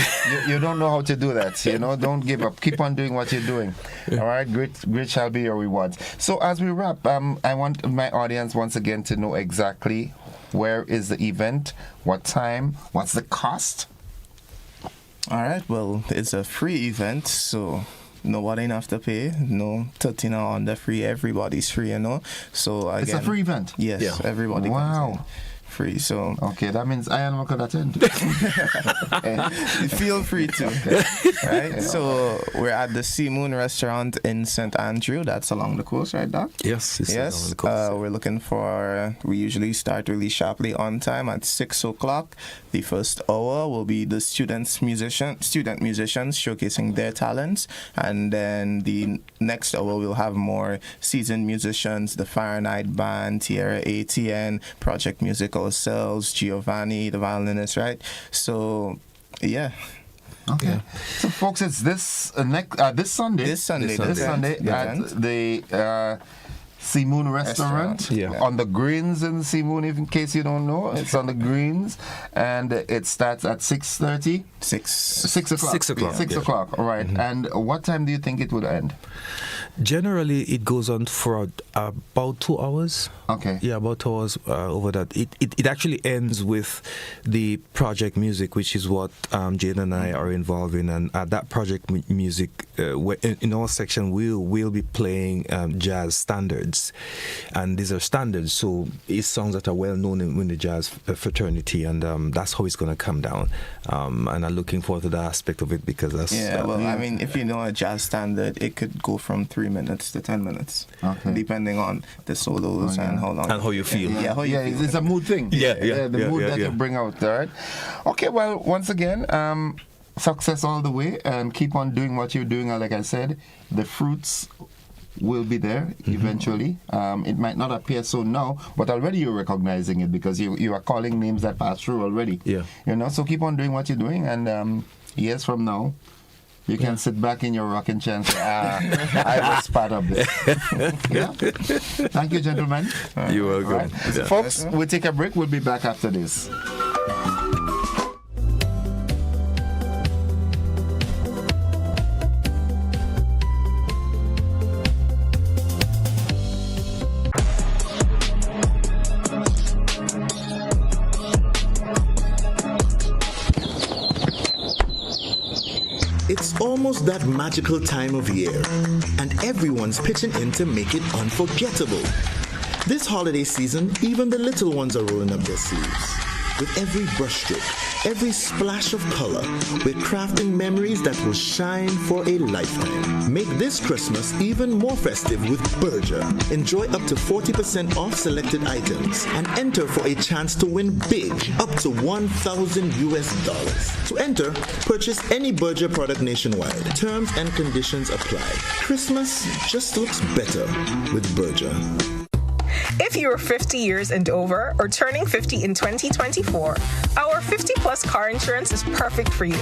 don't know how to do that. Don't give up. Keep on doing what you're doing. All right, great shall be your rewards. So as we wrap, I want my audience once again to know exactly where is the event, what time, what's the cost. All right, well, it's a free event, so nobody have to pay. No 13 or under free. Everybody's free, So again, it's a free event. Yes, everybody. Wow. Free. So okay, that means I am could attend. Feel free to. Right. So we're at the Sea Moon Restaurant in St. Andrew. That's along the coast, right, Doc? Yes. Yes. We're looking for. We usually start really sharply on time at 6:00. The first hour will be the student musicians showcasing their talents, and then the next hour we'll have more seasoned musicians, the Fahrenheit Band, Tierra ATN, Project Music ourselves, Giovanni, the violinist, right? So, yeah. Okay. Yeah. So, folks, it's this Sunday. This Sunday at the Sea Moon Restaurant. On the Greens in Sea Moon, in case you don't know. It's on the Greens, and it starts at 6:30. 6 o'clock. 6 o'clock. 6 o'clock. All right. Mm-hmm. And what time do you think it would end? Generally, it goes on for about 2 hours. Okay. Yeah, about 2 hours over that. It actually ends with the project music, which is what Jane and I are involved in. And that project music, in our section, we'll be playing jazz standards. And these are standards, so it's songs that are well known in the jazz fraternity. And that's how it's going to come down. And I'm looking forward to that aspect of it because that's... Yeah, I mean, if you know a jazz standard, it could go from 3 minutes to 10 minutes, depending on the solos and how long and how you feel. It's a mood thing. The mood that you bring out there. Okay, well, once again, success all the way, and keep on doing what you're doing. Like I said, the fruits will be there eventually. It might not appear so now, but already you're recognizing it because you are calling names that pass through already. So keep on doing what you're doing, and years from now, you can sit back in your rocking chair and say, I was part of this. Thank you, gentlemen. You're welcome. Right. Folks, we'll take a break. We'll be back after this. It's almost that magical time of year, and everyone's pitching in to make it unforgettable. This holiday season, even the little ones are rolling up their sleeves. With every brushstroke, every splash of color, we're crafting memories that will shine for a lifetime. Make this Christmas even more festive with Berger. Enjoy up to 40% off selected items and enter for a chance to win big, up to $1,000. To enter, purchase any Berger product nationwide. Terms and conditions apply. Christmas just looks better with Berger. If you are 50 years and over or turning 50 in 2024, our 50-plus car insurance is perfect for you.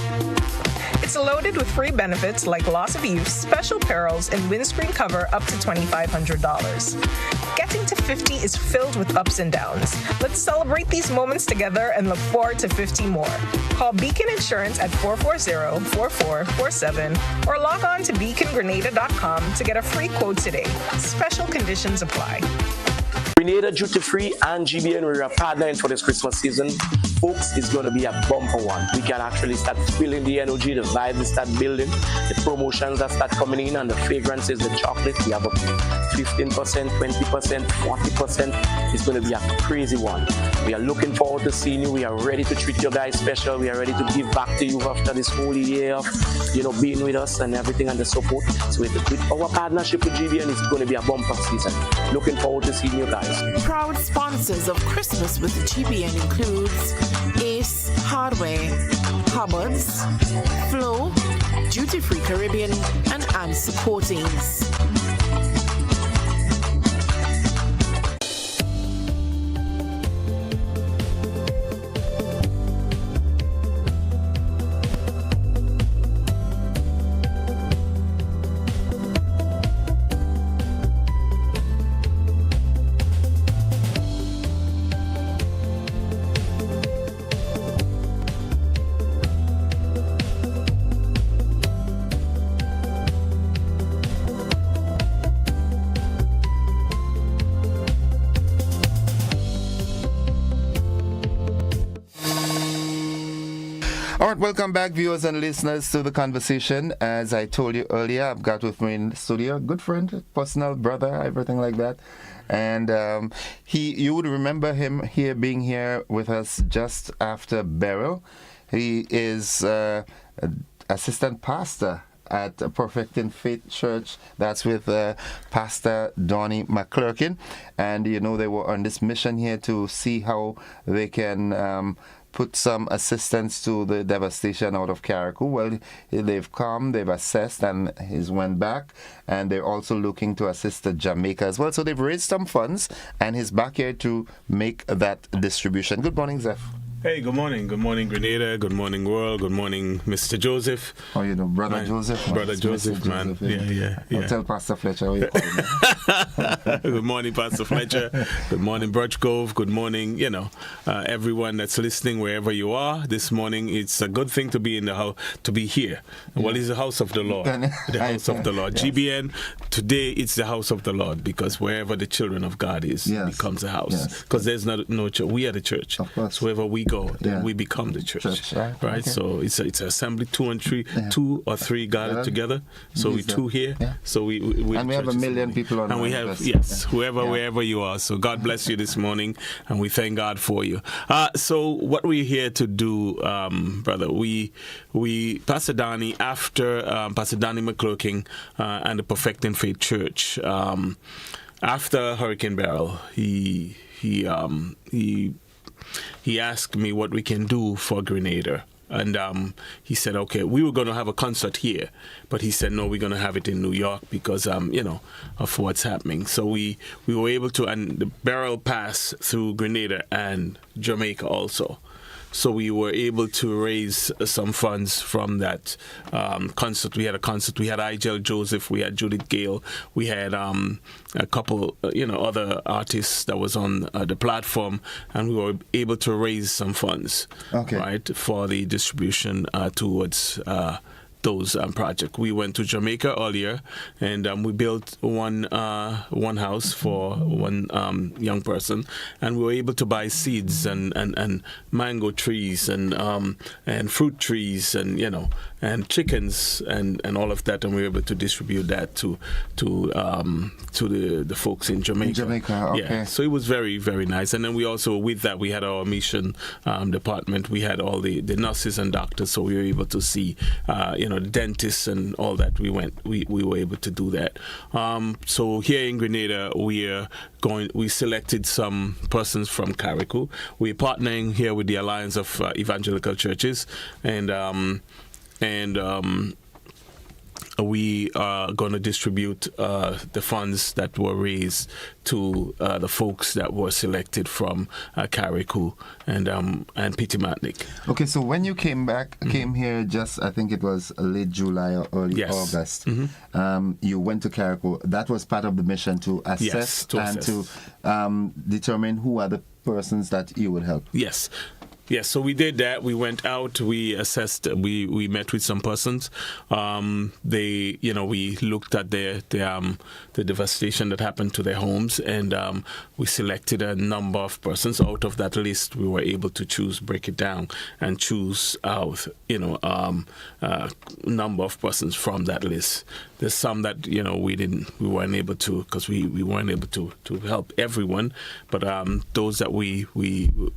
It's loaded with free benefits like loss of use, special perils, and windscreen cover up to $2,500. Getting to 50 is filled with ups and downs. Let's celebrate these moments together and look forward to 50 more. Call Beacon Insurance at 440-4447 or log on to beacongrenada.com to get a free quote today. Special conditions apply. Grenada Duty Free and GBN, we're partnering for this Christmas season. Folks, it's going to be a bumper one. We can actually start feeling the energy, the vibe is start building, the promotions that start coming in, and the fragrances, the chocolate. We have up to 15%, 20%, 40%. It's going to be a crazy one. We are looking forward to seeing you. We are ready to treat you guys special. We are ready to give back to you after this whole year of, being with us and everything and the support. So with our partnership with GBN, it's going to be a bumper season. Looking forward to seeing you guys. Proud sponsors of Christmas with GBN includes Ace Hardware, Hubbards, Flow, Duty Free Caribbean, and I'm Supportings. All right, welcome back, viewers and listeners, to the conversation. As I told you earlier, I've got with me in the studio a good friend, personal brother, everything like that. And you would remember him being here with us just after Beryl. He is assistant pastor at Perfecting Faith Church. That's with Pastor Donnie McClurkin. And, you know, they were on this mission here to see how they can put some assistance to the devastation out of Carriacou. Well, they've come, they've assessed, and he's went back, and they're also looking to assist Jamaica as well. So they've raised some funds, and he's back here to make that distribution. Good morning, Zeph. Hey, good morning. Good morning, Grenada. Good morning, world. Good morning, Mr. Joseph. Oh, you know, Brother Joseph? Brother Joseph, man. Yeah. I'll tell Pastor Fletcher how you call him. Good morning, Pastor Fletcher. Good morning, Birch Cove. Good morning, everyone that's listening wherever you are. This morning, it's a good thing to be in the house, to be here. Yeah. Well, it's the house of the Lord. The house of the Lord. Yes. GBN, today it's the house of the Lord, because wherever the children of God is, it becomes a house. Because there's no church. We are the church. Of course. So wherever we go, then we become the church. Right? Okay. So it's an assembly, 2 or 3 gathered together. So we 2 here. Yeah. So we and we have 1 million people on. And we have wherever you are. So God bless you this morning, and we thank God for you. So what we're here to do, brother, we Pastor Donnie, after Pastor Donnie McClurkin and the Perfecting Faith Church, after Hurricane Beryl, he asked me what we can do for Grenada. And he said, okay, we were going to have a concert here, but he said, no, we're going to have it in New York because, of what's happening. So we were able to, and the Beryl passed through Grenada and Jamaica also. So we were able to raise some funds from that concert. We had a concert. We had Igel Joseph. We had Judith Gale. We had a couple, other artists that was on the platform, and we were able to raise some funds, right, for the distribution towards those projects. We went to Jamaica earlier, and we built one house for one young person, and we were able to buy seeds and mango trees and fruit trees and chickens and all of that, and we were able to distribute that to the folks in Jamaica. In Jamaica, okay. Yeah, so it was very, very nice. And then we also, with that, we had our mission department. We had all the nurses and doctors, so we were able to see, the dentists and all that. We were able to do that. So here in Grenada, we selected some persons from Carriacou. We're partnering here with the Alliance of Evangelical Churches, and we are going to distribute the funds that were raised to the folks that were selected from Carriacou and Pitimatnik. Okay, so when you came here just, I think it was late July or early August, you went to Carriacou. That was part of the mission to assess to determine who are the persons that you would help. Yes. Yes, so we did that. We went out, we assessed, we met with some persons. We looked at the devastation that happened to their homes, and we selected a number of persons. Out of that list, we were able to break it down, and choose out, number of persons from that list. There's some that we weren't able to, because we weren't able to help everyone, but those that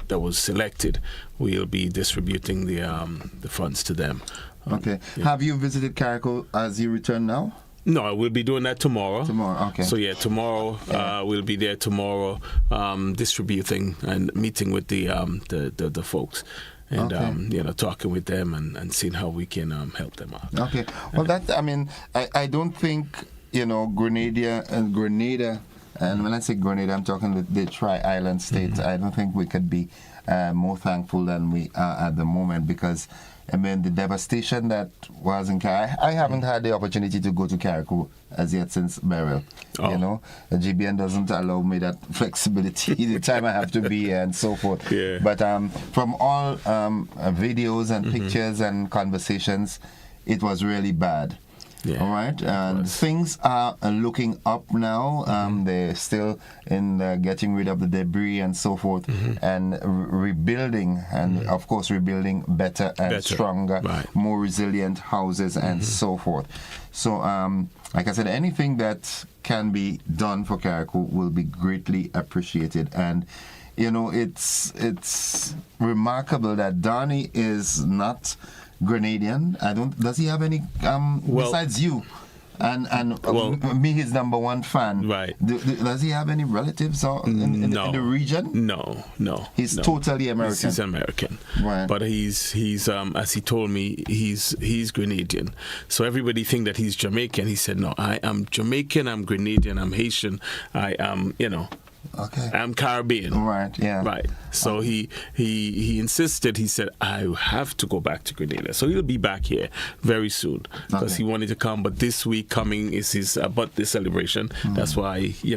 that was selected, we'll be distributing the funds to them. Okay. Have you visited Carriacou as you return now? No, we'll be doing that tomorrow. Tomorrow, okay. So tomorrow we'll be there tomorrow, distributing and meeting with the folks. And talking with them and seeing how we can help them out. Okay. Well, I don't think Grenada, and when I say Grenada, I'm talking the Tri-Island states. I don't think we could be more thankful than we are at the moment, because the devastation that was in Carriacou. I haven't had the opportunity to go to Carriacou as yet since Beryl. The GBN doesn't allow me that flexibility, the time I have to be here and so forth. Yeah. But from all videos and pictures and conversations, it was really bad. Yeah. All right, and things are looking up now. They're still in getting rid of the debris and so forth, and rebuilding, and of course rebuilding better and stronger, more resilient houses and so forth. So, like I said, anything that can be done for Carriacou will be greatly appreciated. And you know, it's remarkable that Donnie is not Grenadian. Does he have any besides you? And me, his number one fan. Right. Does he have any relatives in the region? No. He's totally American. He's American. Right. But he's as he told me, he's Grenadian. So everybody think that he's Jamaican. He said, no, I am Jamaican, I'm Grenadian, I'm Haitian, I am, Okay. I'm Caribbean. Right, yeah. Right. So he insisted, he said, I have to go back to Grenada. So he'll be back here very soon because he wanted to come. But this week coming is his birthday celebration. That's why, he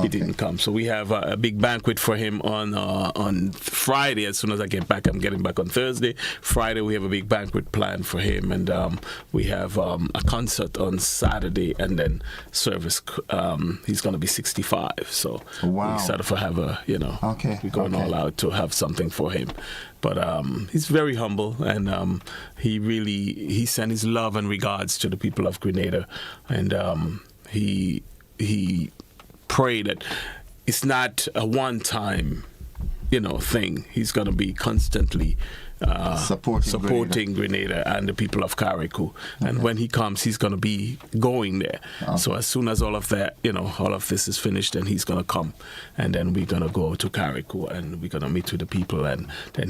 didn't come. So we have a big banquet for him on Friday. As soon as I get back, I'm getting back on Thursday. Friday, we have a big banquet planned for him. And we have a concert on Saturday and then service. He's going to be 65. So we decided to have we're going all out to have something for him. But he's very humble, and he sent his love and regards to the people of Grenada, and he prayed that it's not a one-time thing. He's going to be constantly supporting Grenada and the people of Carriacou. And when he comes, he's going to be going there. So as soon as all of that, all of this is finished, then he's going to come, and then we're going to go to Carriacou and we're going to meet with the people, and then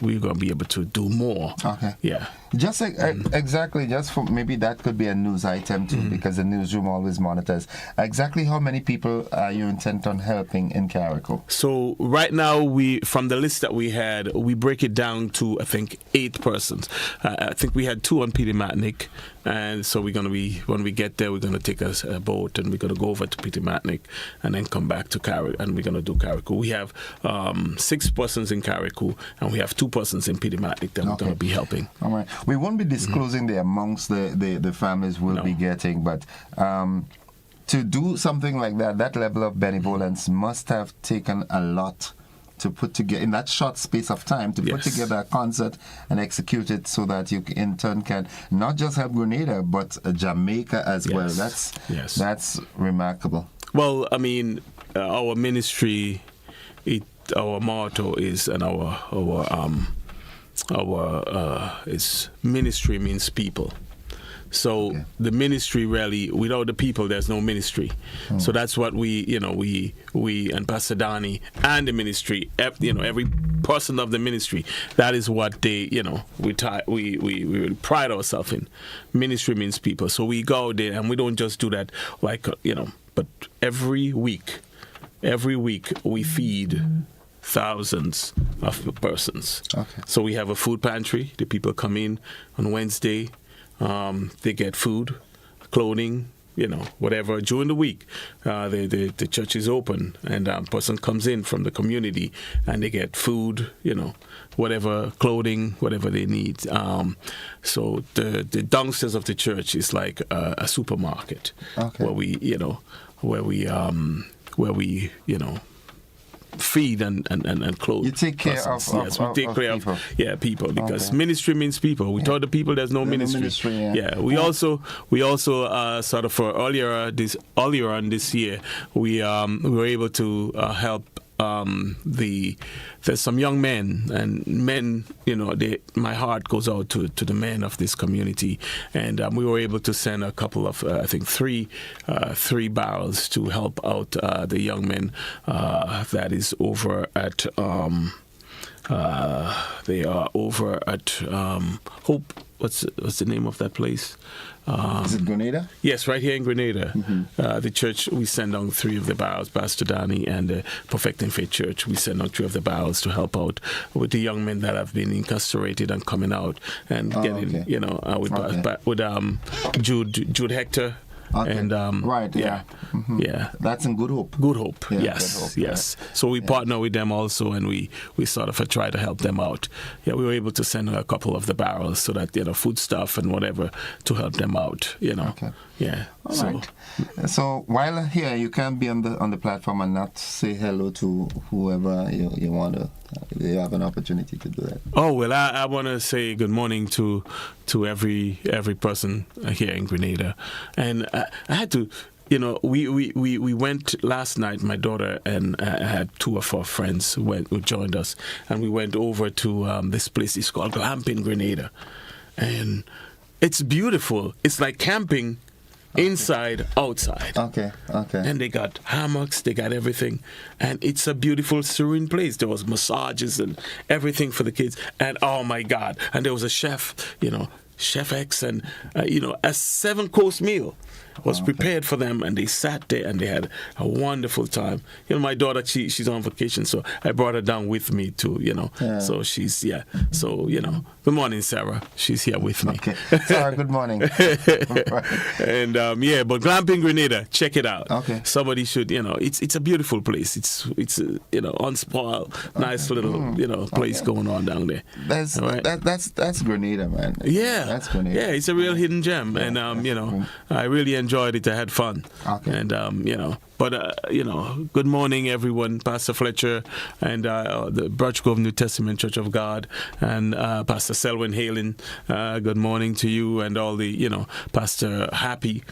we're going to be able to do more. Okay. Yeah. Just exactly, just for maybe that could be a news item too, because the newsroom always monitors. Exactly how many people are you intent on helping in Carriacou? So right now, from the list that we had, we break it down to I think 8 persons. I think we had 2 on Petermatnick, and so we're going to be, when we get there, we're going to take a boat and we're going to go over to Petermatnick and then come back to Carriacou, and we're going to do Carriacou. We have 6 persons in Carriacou, and we have 2 persons in Petermatnick that we're going to be helping. All right. We won't be disclosing the amounts the families will be getting, but to do something like that level of benevolence must have taken a lot to put together in that short space of time to put together a concert and execute it so that you in turn can not just help Grenada but Jamaica as well. That's remarkable. Well, I mean, our ministry, our motto is, and is ministry means people. So the ministry really, without the people, there's no ministry. So that's what we and Pastor Donnie and the ministry, every person of the ministry, that is what they, we pride ourselves in. Ministry means people. So we go out there and we don't just do that but every week we feed thousands of persons. Okay. So we have a food pantry. The people come in on Wednesday. They get food, clothing, whatever. During the week, the church is open, and a person comes in from the community, and they get food, whatever, clothing, whatever they need. So the downstairs of the church is like a supermarket where we feed and clothe. You take care of we take care people. Of people, because ministry means people. We told the people there's no ministry. We also sort of for earlier on this year we were able to help there's some young men, and men, my heart goes out to the men of this community, and we were able to send a couple of, I think 3 barrels to help out the young men that is over at, they are over at Hope, what's the name of that place? Is it Grenada? Yes, right here in Grenada. The church, we send on 3 of the barrels, Pastor Donnie and the Perfecting Faith Church. We send on 3 of the barrels to help out with the young men that have been incarcerated and coming out and getting, with Jude Hector Okay. And right. Yeah. Mm-hmm. Yeah. That's in Good Hope. Good Hope. Yeah, Yes. Good Hope, Yes. So we partner with them also, and we sort of try to help them out. Yeah, we were able to send her a couple of the barrels so that food stuff and whatever to help them out. Okay. Yeah. All right. So while here, you can be on the platform and not say hello to whoever you want to. You have an opportunity to do that. Oh well, I want to say good morning to every person here in Grenada, and I had to. We went last night. My daughter and I had two of our friends who joined us, and we went over to this place. It's called Glamping Grenada, and it's beautiful. It's like camping. Inside, outside. Okay. And they got hammocks, they got everything. And it's a beautiful, serene place. There was massages and everything for the kids. And oh my God. And there was a chef, Chef X, and, a 7-course meal was prepared for them, and they sat there and they had a wonderful time. My daughter, she's on vacation, so I brought her down with me too, Yeah. So she's, So, good morning, Sarah. She's here with me. Okay. Sarah, good morning. And, but Glamping Grenada, check it out. Okay. Somebody should, it's a beautiful place. It's unspoiled, nice little, place going on down there. That's Grenada, man. Yeah. That's Grenada. Yeah, it's a real hidden gem. And, I really enjoyed it. I had fun. Okay. And, But, good morning, everyone. Pastor Fletcher and the Birch Grove New Testament Church of God and Pastor Selwyn Halen. Good morning to you and all the, Pastor Happy.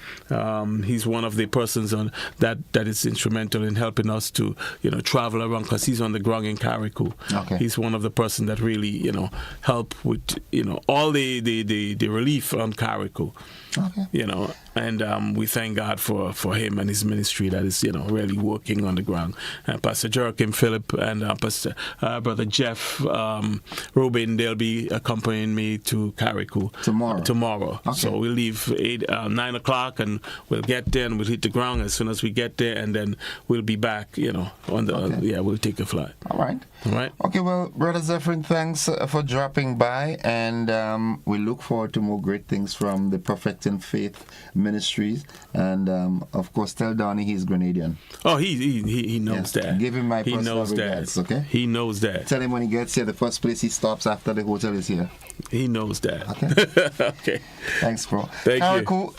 He's one of the persons that is instrumental in helping us to, travel around because he's on the ground in Carriacou. Okay. He's one of the persons that really, help with, all the relief on Carriacou. Okay. And we thank God for him and his ministry that is, really working on the ground. And Pastor Joachim Philip and Pastor Brother Jeff Rubin, they'll be accompanying me to Carriacou tomorrow. Okay. So we'll leave 9 o'clock and we'll get there and we'll hit the ground as soon as we get there, and then we'll be back, we'll take a flight. All right. Okay, well, Brother Zephyrin, thanks for dropping by, and we look forward to more great things from the Perfecting Faith Ministries, and of course, tell Donnie he's Grenadian. Oh, he knows that. Give him my personal knows regards, that. okay? He knows that. Tell him when he gets here, the first place he stops after the hotel is here. He knows that. Okay. Okay. Thanks, bro. Thank you.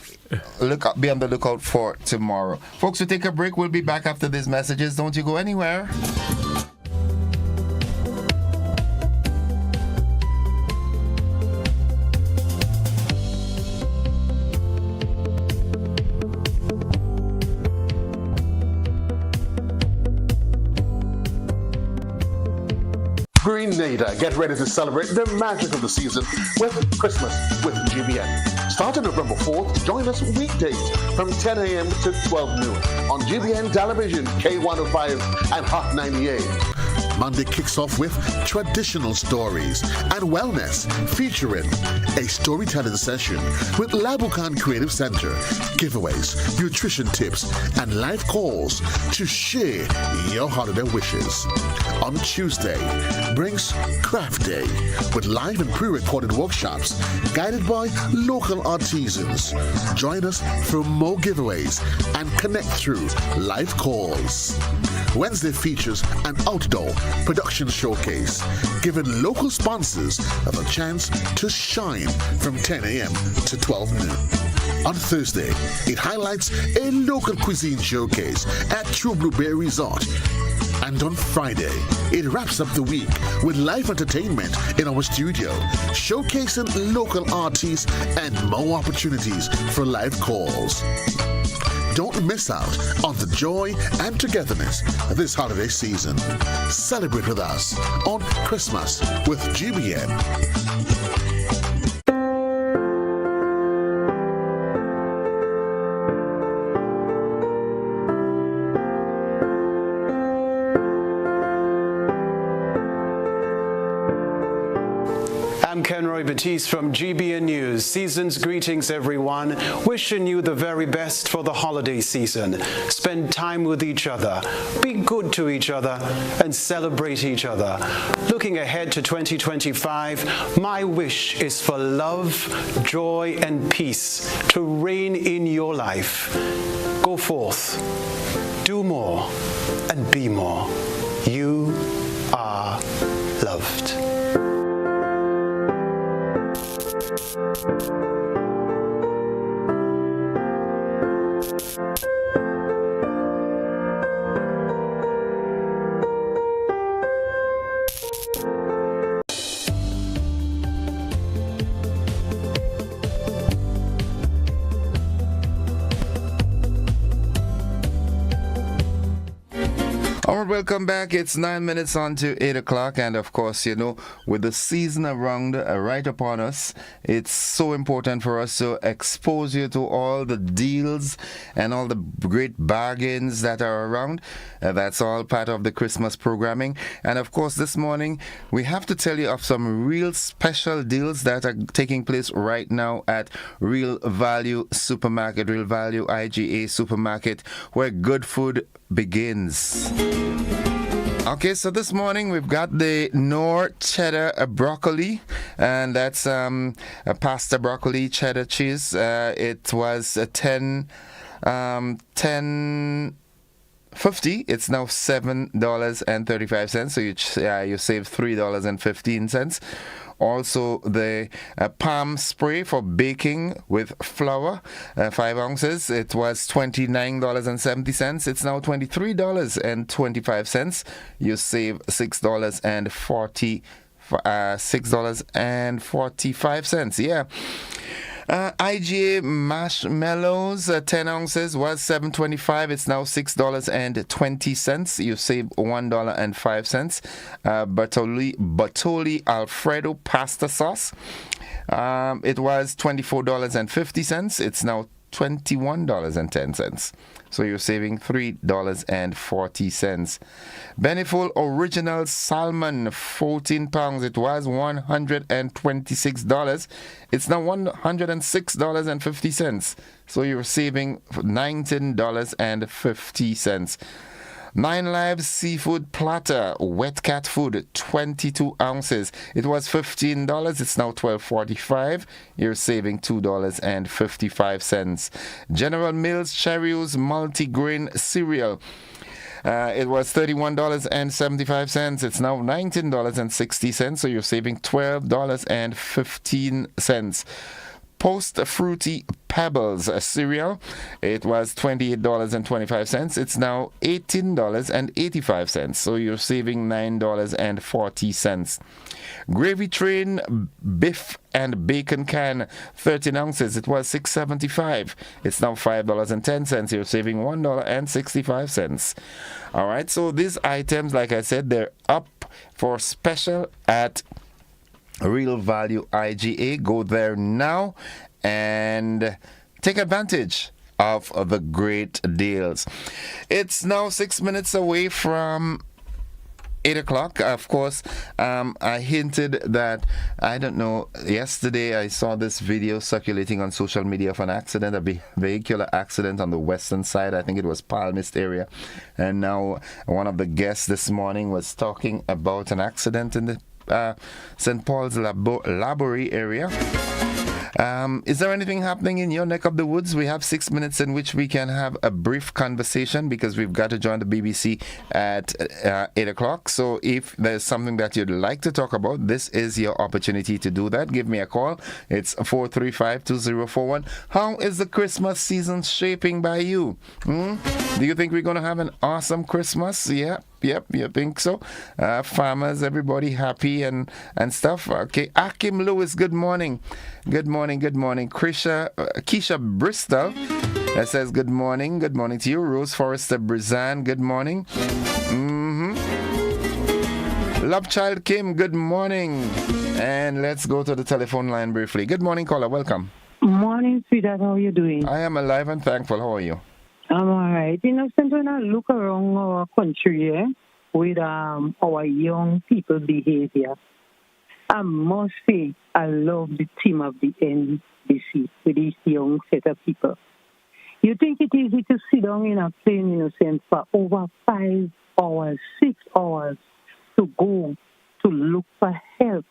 Be on the lookout for tomorrow. Folks, we'll take a break. We'll be back after these messages. Don't you go anywhere. Grenada, get ready to celebrate the magic of the season with Christmas with GBN. Starting November 4th, join us weekdays from 10 a.m. to 12 noon on GBN Television, K105 and Hot 98. Monday kicks off with traditional stories and wellness, featuring a storytelling session with Labukan Creative Center, giveaways, nutrition tips, and live calls to share your holiday wishes. On Tuesday brings Craft Day with live and pre-recorded workshops guided by local artisans. Join us for more giveaways and connect through live calls. Wednesday features an outdoor production showcase, giving local sponsors a chance to shine from 10 a.m. to 12 noon. On Thursday, it highlights a local cuisine showcase at True Blueberry Resort. And on Friday, it wraps up the week with live entertainment in our studio, showcasing local artists and more opportunities for live calls. Don't miss out on the joy and togetherness this holiday season. Celebrate with us on Christmas with GBN. And I'm Kenroy Batiste from GBN News. Season's greetings, everyone. Wishing you the very best for the holiday season. Spend time with each other, be good to each other, and celebrate each other. Looking ahead to 2025, my wish is for love, joy, and peace to reign in your life. Go forth, do more, and be more. You are loved. Welcome back. It's 9 minutes on to 8 o'clock, and of course, you know, with the season around right upon us, it's so important for us to expose you to all the deals and all the great bargains that are around. That's all part of the Christmas programming. And of course, this morning, we have to tell you of some real special deals that are taking place right now at Real Value Supermarket, Real Value IGA Supermarket, where good food begins. Okay, so this morning we've got the Knorr cheddar broccoli, and that's a pasta broccoli cheddar cheese. It was $10.50. It's now $7.35. So you save $3.15. Also, the palm spray for baking with flour, 5 ounces. It was $29.70. It's now $23.25. You save $6.45. Yeah. IGA marshmallows, 10 ounces was $7.25. It's now $6.20. You save $1.05. Bertolli Alfredo pasta sauce. It was $24.50. It's now $21.10. So you're saving $3.40. Beneful Original Salmon, 14 pounds. It was $126. It's now $106.50. So you're saving $19.50. 9 Lives Seafood Platter, wet cat food, 22 ounces. It was $15. It's now $12.45. You're saving $2.55. General Mills Cheerios Multigrain Cereal. It was $31.75. It's now $19.60. So you're saving $12.15. Post Fruity Pebbles cereal. It was $28.25. It's now $18.85. So you're saving $9.40. Gravy Train Beef and Bacon Can, 13 ounces. It was $6.75. It's now $5.10. You're saving $1.65. All right. So these items, like I said, they're up for special at Real Value IGA. Go there now and take advantage of the great deals. It's now 6 minutes away from 8 o'clock. Of course, I hinted that, I don't know, yesterday I saw this video circulating on social media of an accident, a vehicular accident on the western side. I think it was Palmist area. And now one of the guests this morning was talking about an accident in the St. Paul's Laborie area. Is there anything happening in your neck of the woods? We have 6 minutes in which we can have a brief conversation because we've got to join the BBC at 8 o'clock. So if there's something that you'd like to talk about, this is your opportunity to do that. Give me a call. It's 435-2041. How is the Christmas season shaping by you? Do you think we're going to have an awesome Christmas? Yep, you think so? Farmers, everybody happy and stuff. Okay, Akim Lewis, good morning. Good morning. Keisha Bristol says good morning to you. Rose Forrester Brizan, good morning. Love Child Kim, good morning. And let's go to the telephone line briefly. Good morning, caller, welcome. Morning, sweetheart, how are you doing? I am alive and thankful. How are you? I'm all right. You know, sometimes I look around our country with our young people behavior. I must say, I love the team of the NBC with these young set of people. You think it easy to sit down in a plane, innocent, for over 5 hours, 6 hours to go to look for help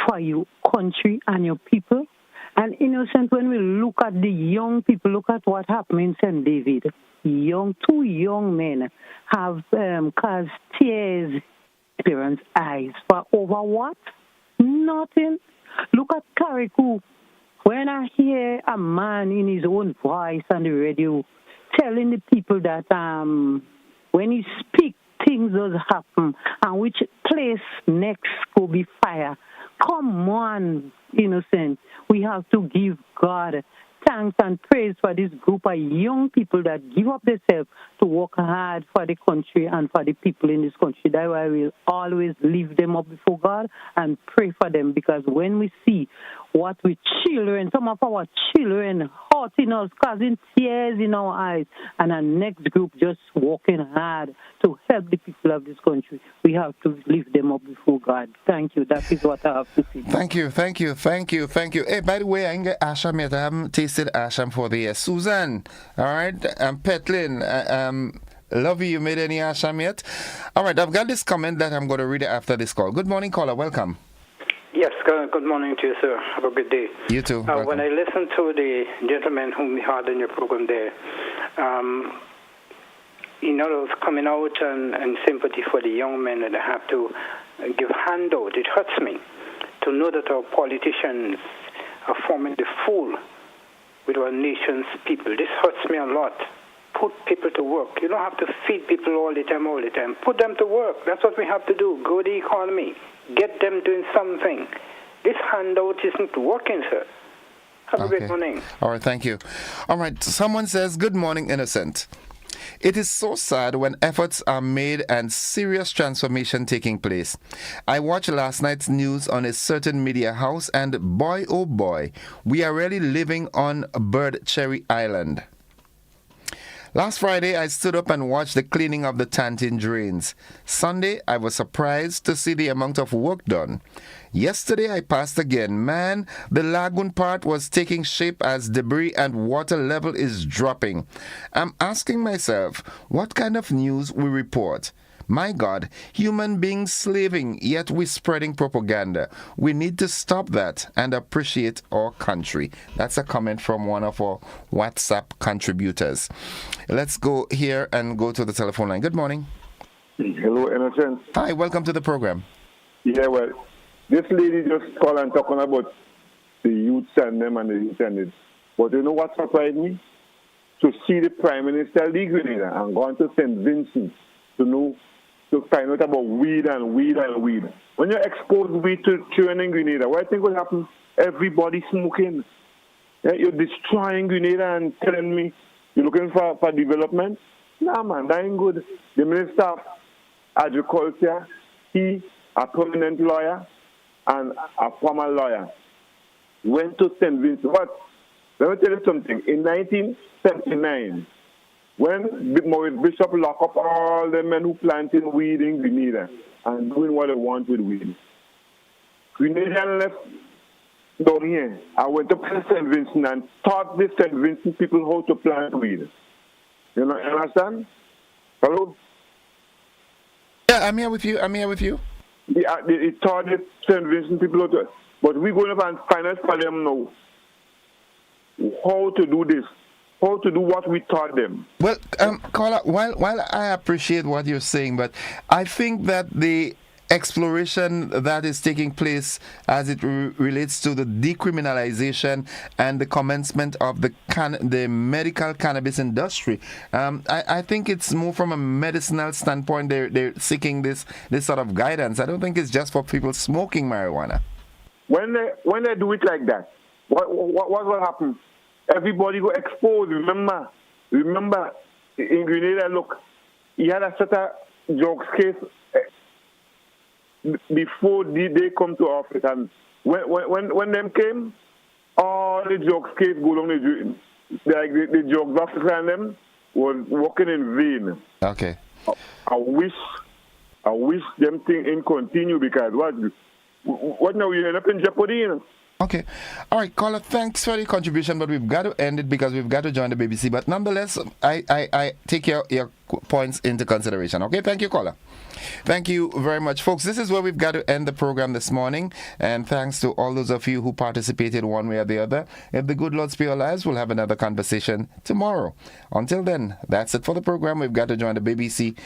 for your country and your people? And innocent, when we look at the young people, look at what happened in St. David. Two young men have caused tears in parents' eyes for over what? Nothing. Look at Carriacou. When I hear a man in his own voice on the radio telling the people that when he speaks, things does happen, and which place next will be fire. Come on, innocent. We have to give God thanks and praise for this group of young people that give up themselves to work hard for the country and for the people in this country. That's why we'll always lift them up before God and pray for them, because when we see what we children, some of our children hurting us, causing tears in our eyes, and our next group just working hard to help the people of this country, we have to lift them up before God. Thank you. That is what I have to say. Thank you. Hey, by the way, I can get Asham yet. I haven't tasted Asham for the year. Susan, all right, Petlin, love you made any Asham yet? All right, I've got this comment that I'm going to read it after this call. Good morning, caller. Welcome. Yes, good morning to you, sir. Have a good day. You too. When I listened to the gentleman whom we had in your program there, was coming out and sympathy for the young men that have to give handout. It hurts me to know that our politicians are forming the fool with our nation's people. This hurts me a lot. Put people to work. You don't have to feed people all the time. Put them to work. That's what we have to do. Grow the economy. Get them doing something. This handout isn't working, sir. Have a great morning. All right, thank you. All right, someone says, good morning, innocent. It is so sad when efforts are made and serious transformation taking place. I watched last night's news on a certain media house, and boy, oh boy, we are really living on Bird Cherry Island. Last Friday, I stood up and watched the cleaning of the Tantin drains. Sunday, I was surprised to see the amount of work done. Yesterday, I passed again. Man, the lagoon part was taking shape as debris and water level is dropping. I'm asking myself, what kind of news we report? My God, human beings slaving, yet we're spreading propaganda. We need to stop that and appreciate our country. That's a comment from one of our WhatsApp contributors. Let's go here and go to the telephone line. Good morning. Hello, Innocent. Hi, welcome to the program. Yeah, well, this lady just called and talking about the youth and them and the youth and it. But you know what surprised me? To see the Prime Minister leave Grenada and going to St. Vincent to find out about weed. When you expose weed to children in Grenada, what do you think will happen? Everybody smoking. Yeah, you're destroying Grenada and telling me you're looking for development? Nah, man, that ain't good. The Minister of Agriculture, he, a prominent lawyer and a former lawyer, went to St. Vincent. But let me tell you something. In 1979, when Maurice Bishop locked up all the men who planted weed in Grenada and doing what they want with weed, Grenadian left down here. I went to St. Vincent and taught the St. Vincent people how to plant weed. You understand? Hello? Yeah, I'm here with you. Yeah, he taught the St. Vincent people how to, but we're going to find out for them now how to do this. How to do what we taught them. Well, Carla, while I appreciate what you're saying, but I think that the exploration that is taking place as it relates to the decriminalization and the commencement of the medical cannabis industry, I think it's more from a medicinal standpoint. They're seeking this sort of guidance. I don't think it's just for people smoking marijuana. When they do it like that, what will happen? Everybody go exposed. Remember, in Grenada, look, he had a set of drugs case before they come to office, and when them came, all the drugs case go down the drugs officer and them was working in vain. Okay. I wish them thing in continue, because what what now? You end up in jeopardy, you know. Okay. All right, caller, thanks for the contribution, but we've got to end it because we've got to join the BBC. But nonetheless, I take your points into consideration. Okay, thank you, caller. Thank you very much, folks. This is where we've got to end the program this morning. And thanks to all those of you who participated one way or the other. If the good Lord spare your lives, we'll have another conversation tomorrow. Until then, that's it for the program. We've got to join the BBC.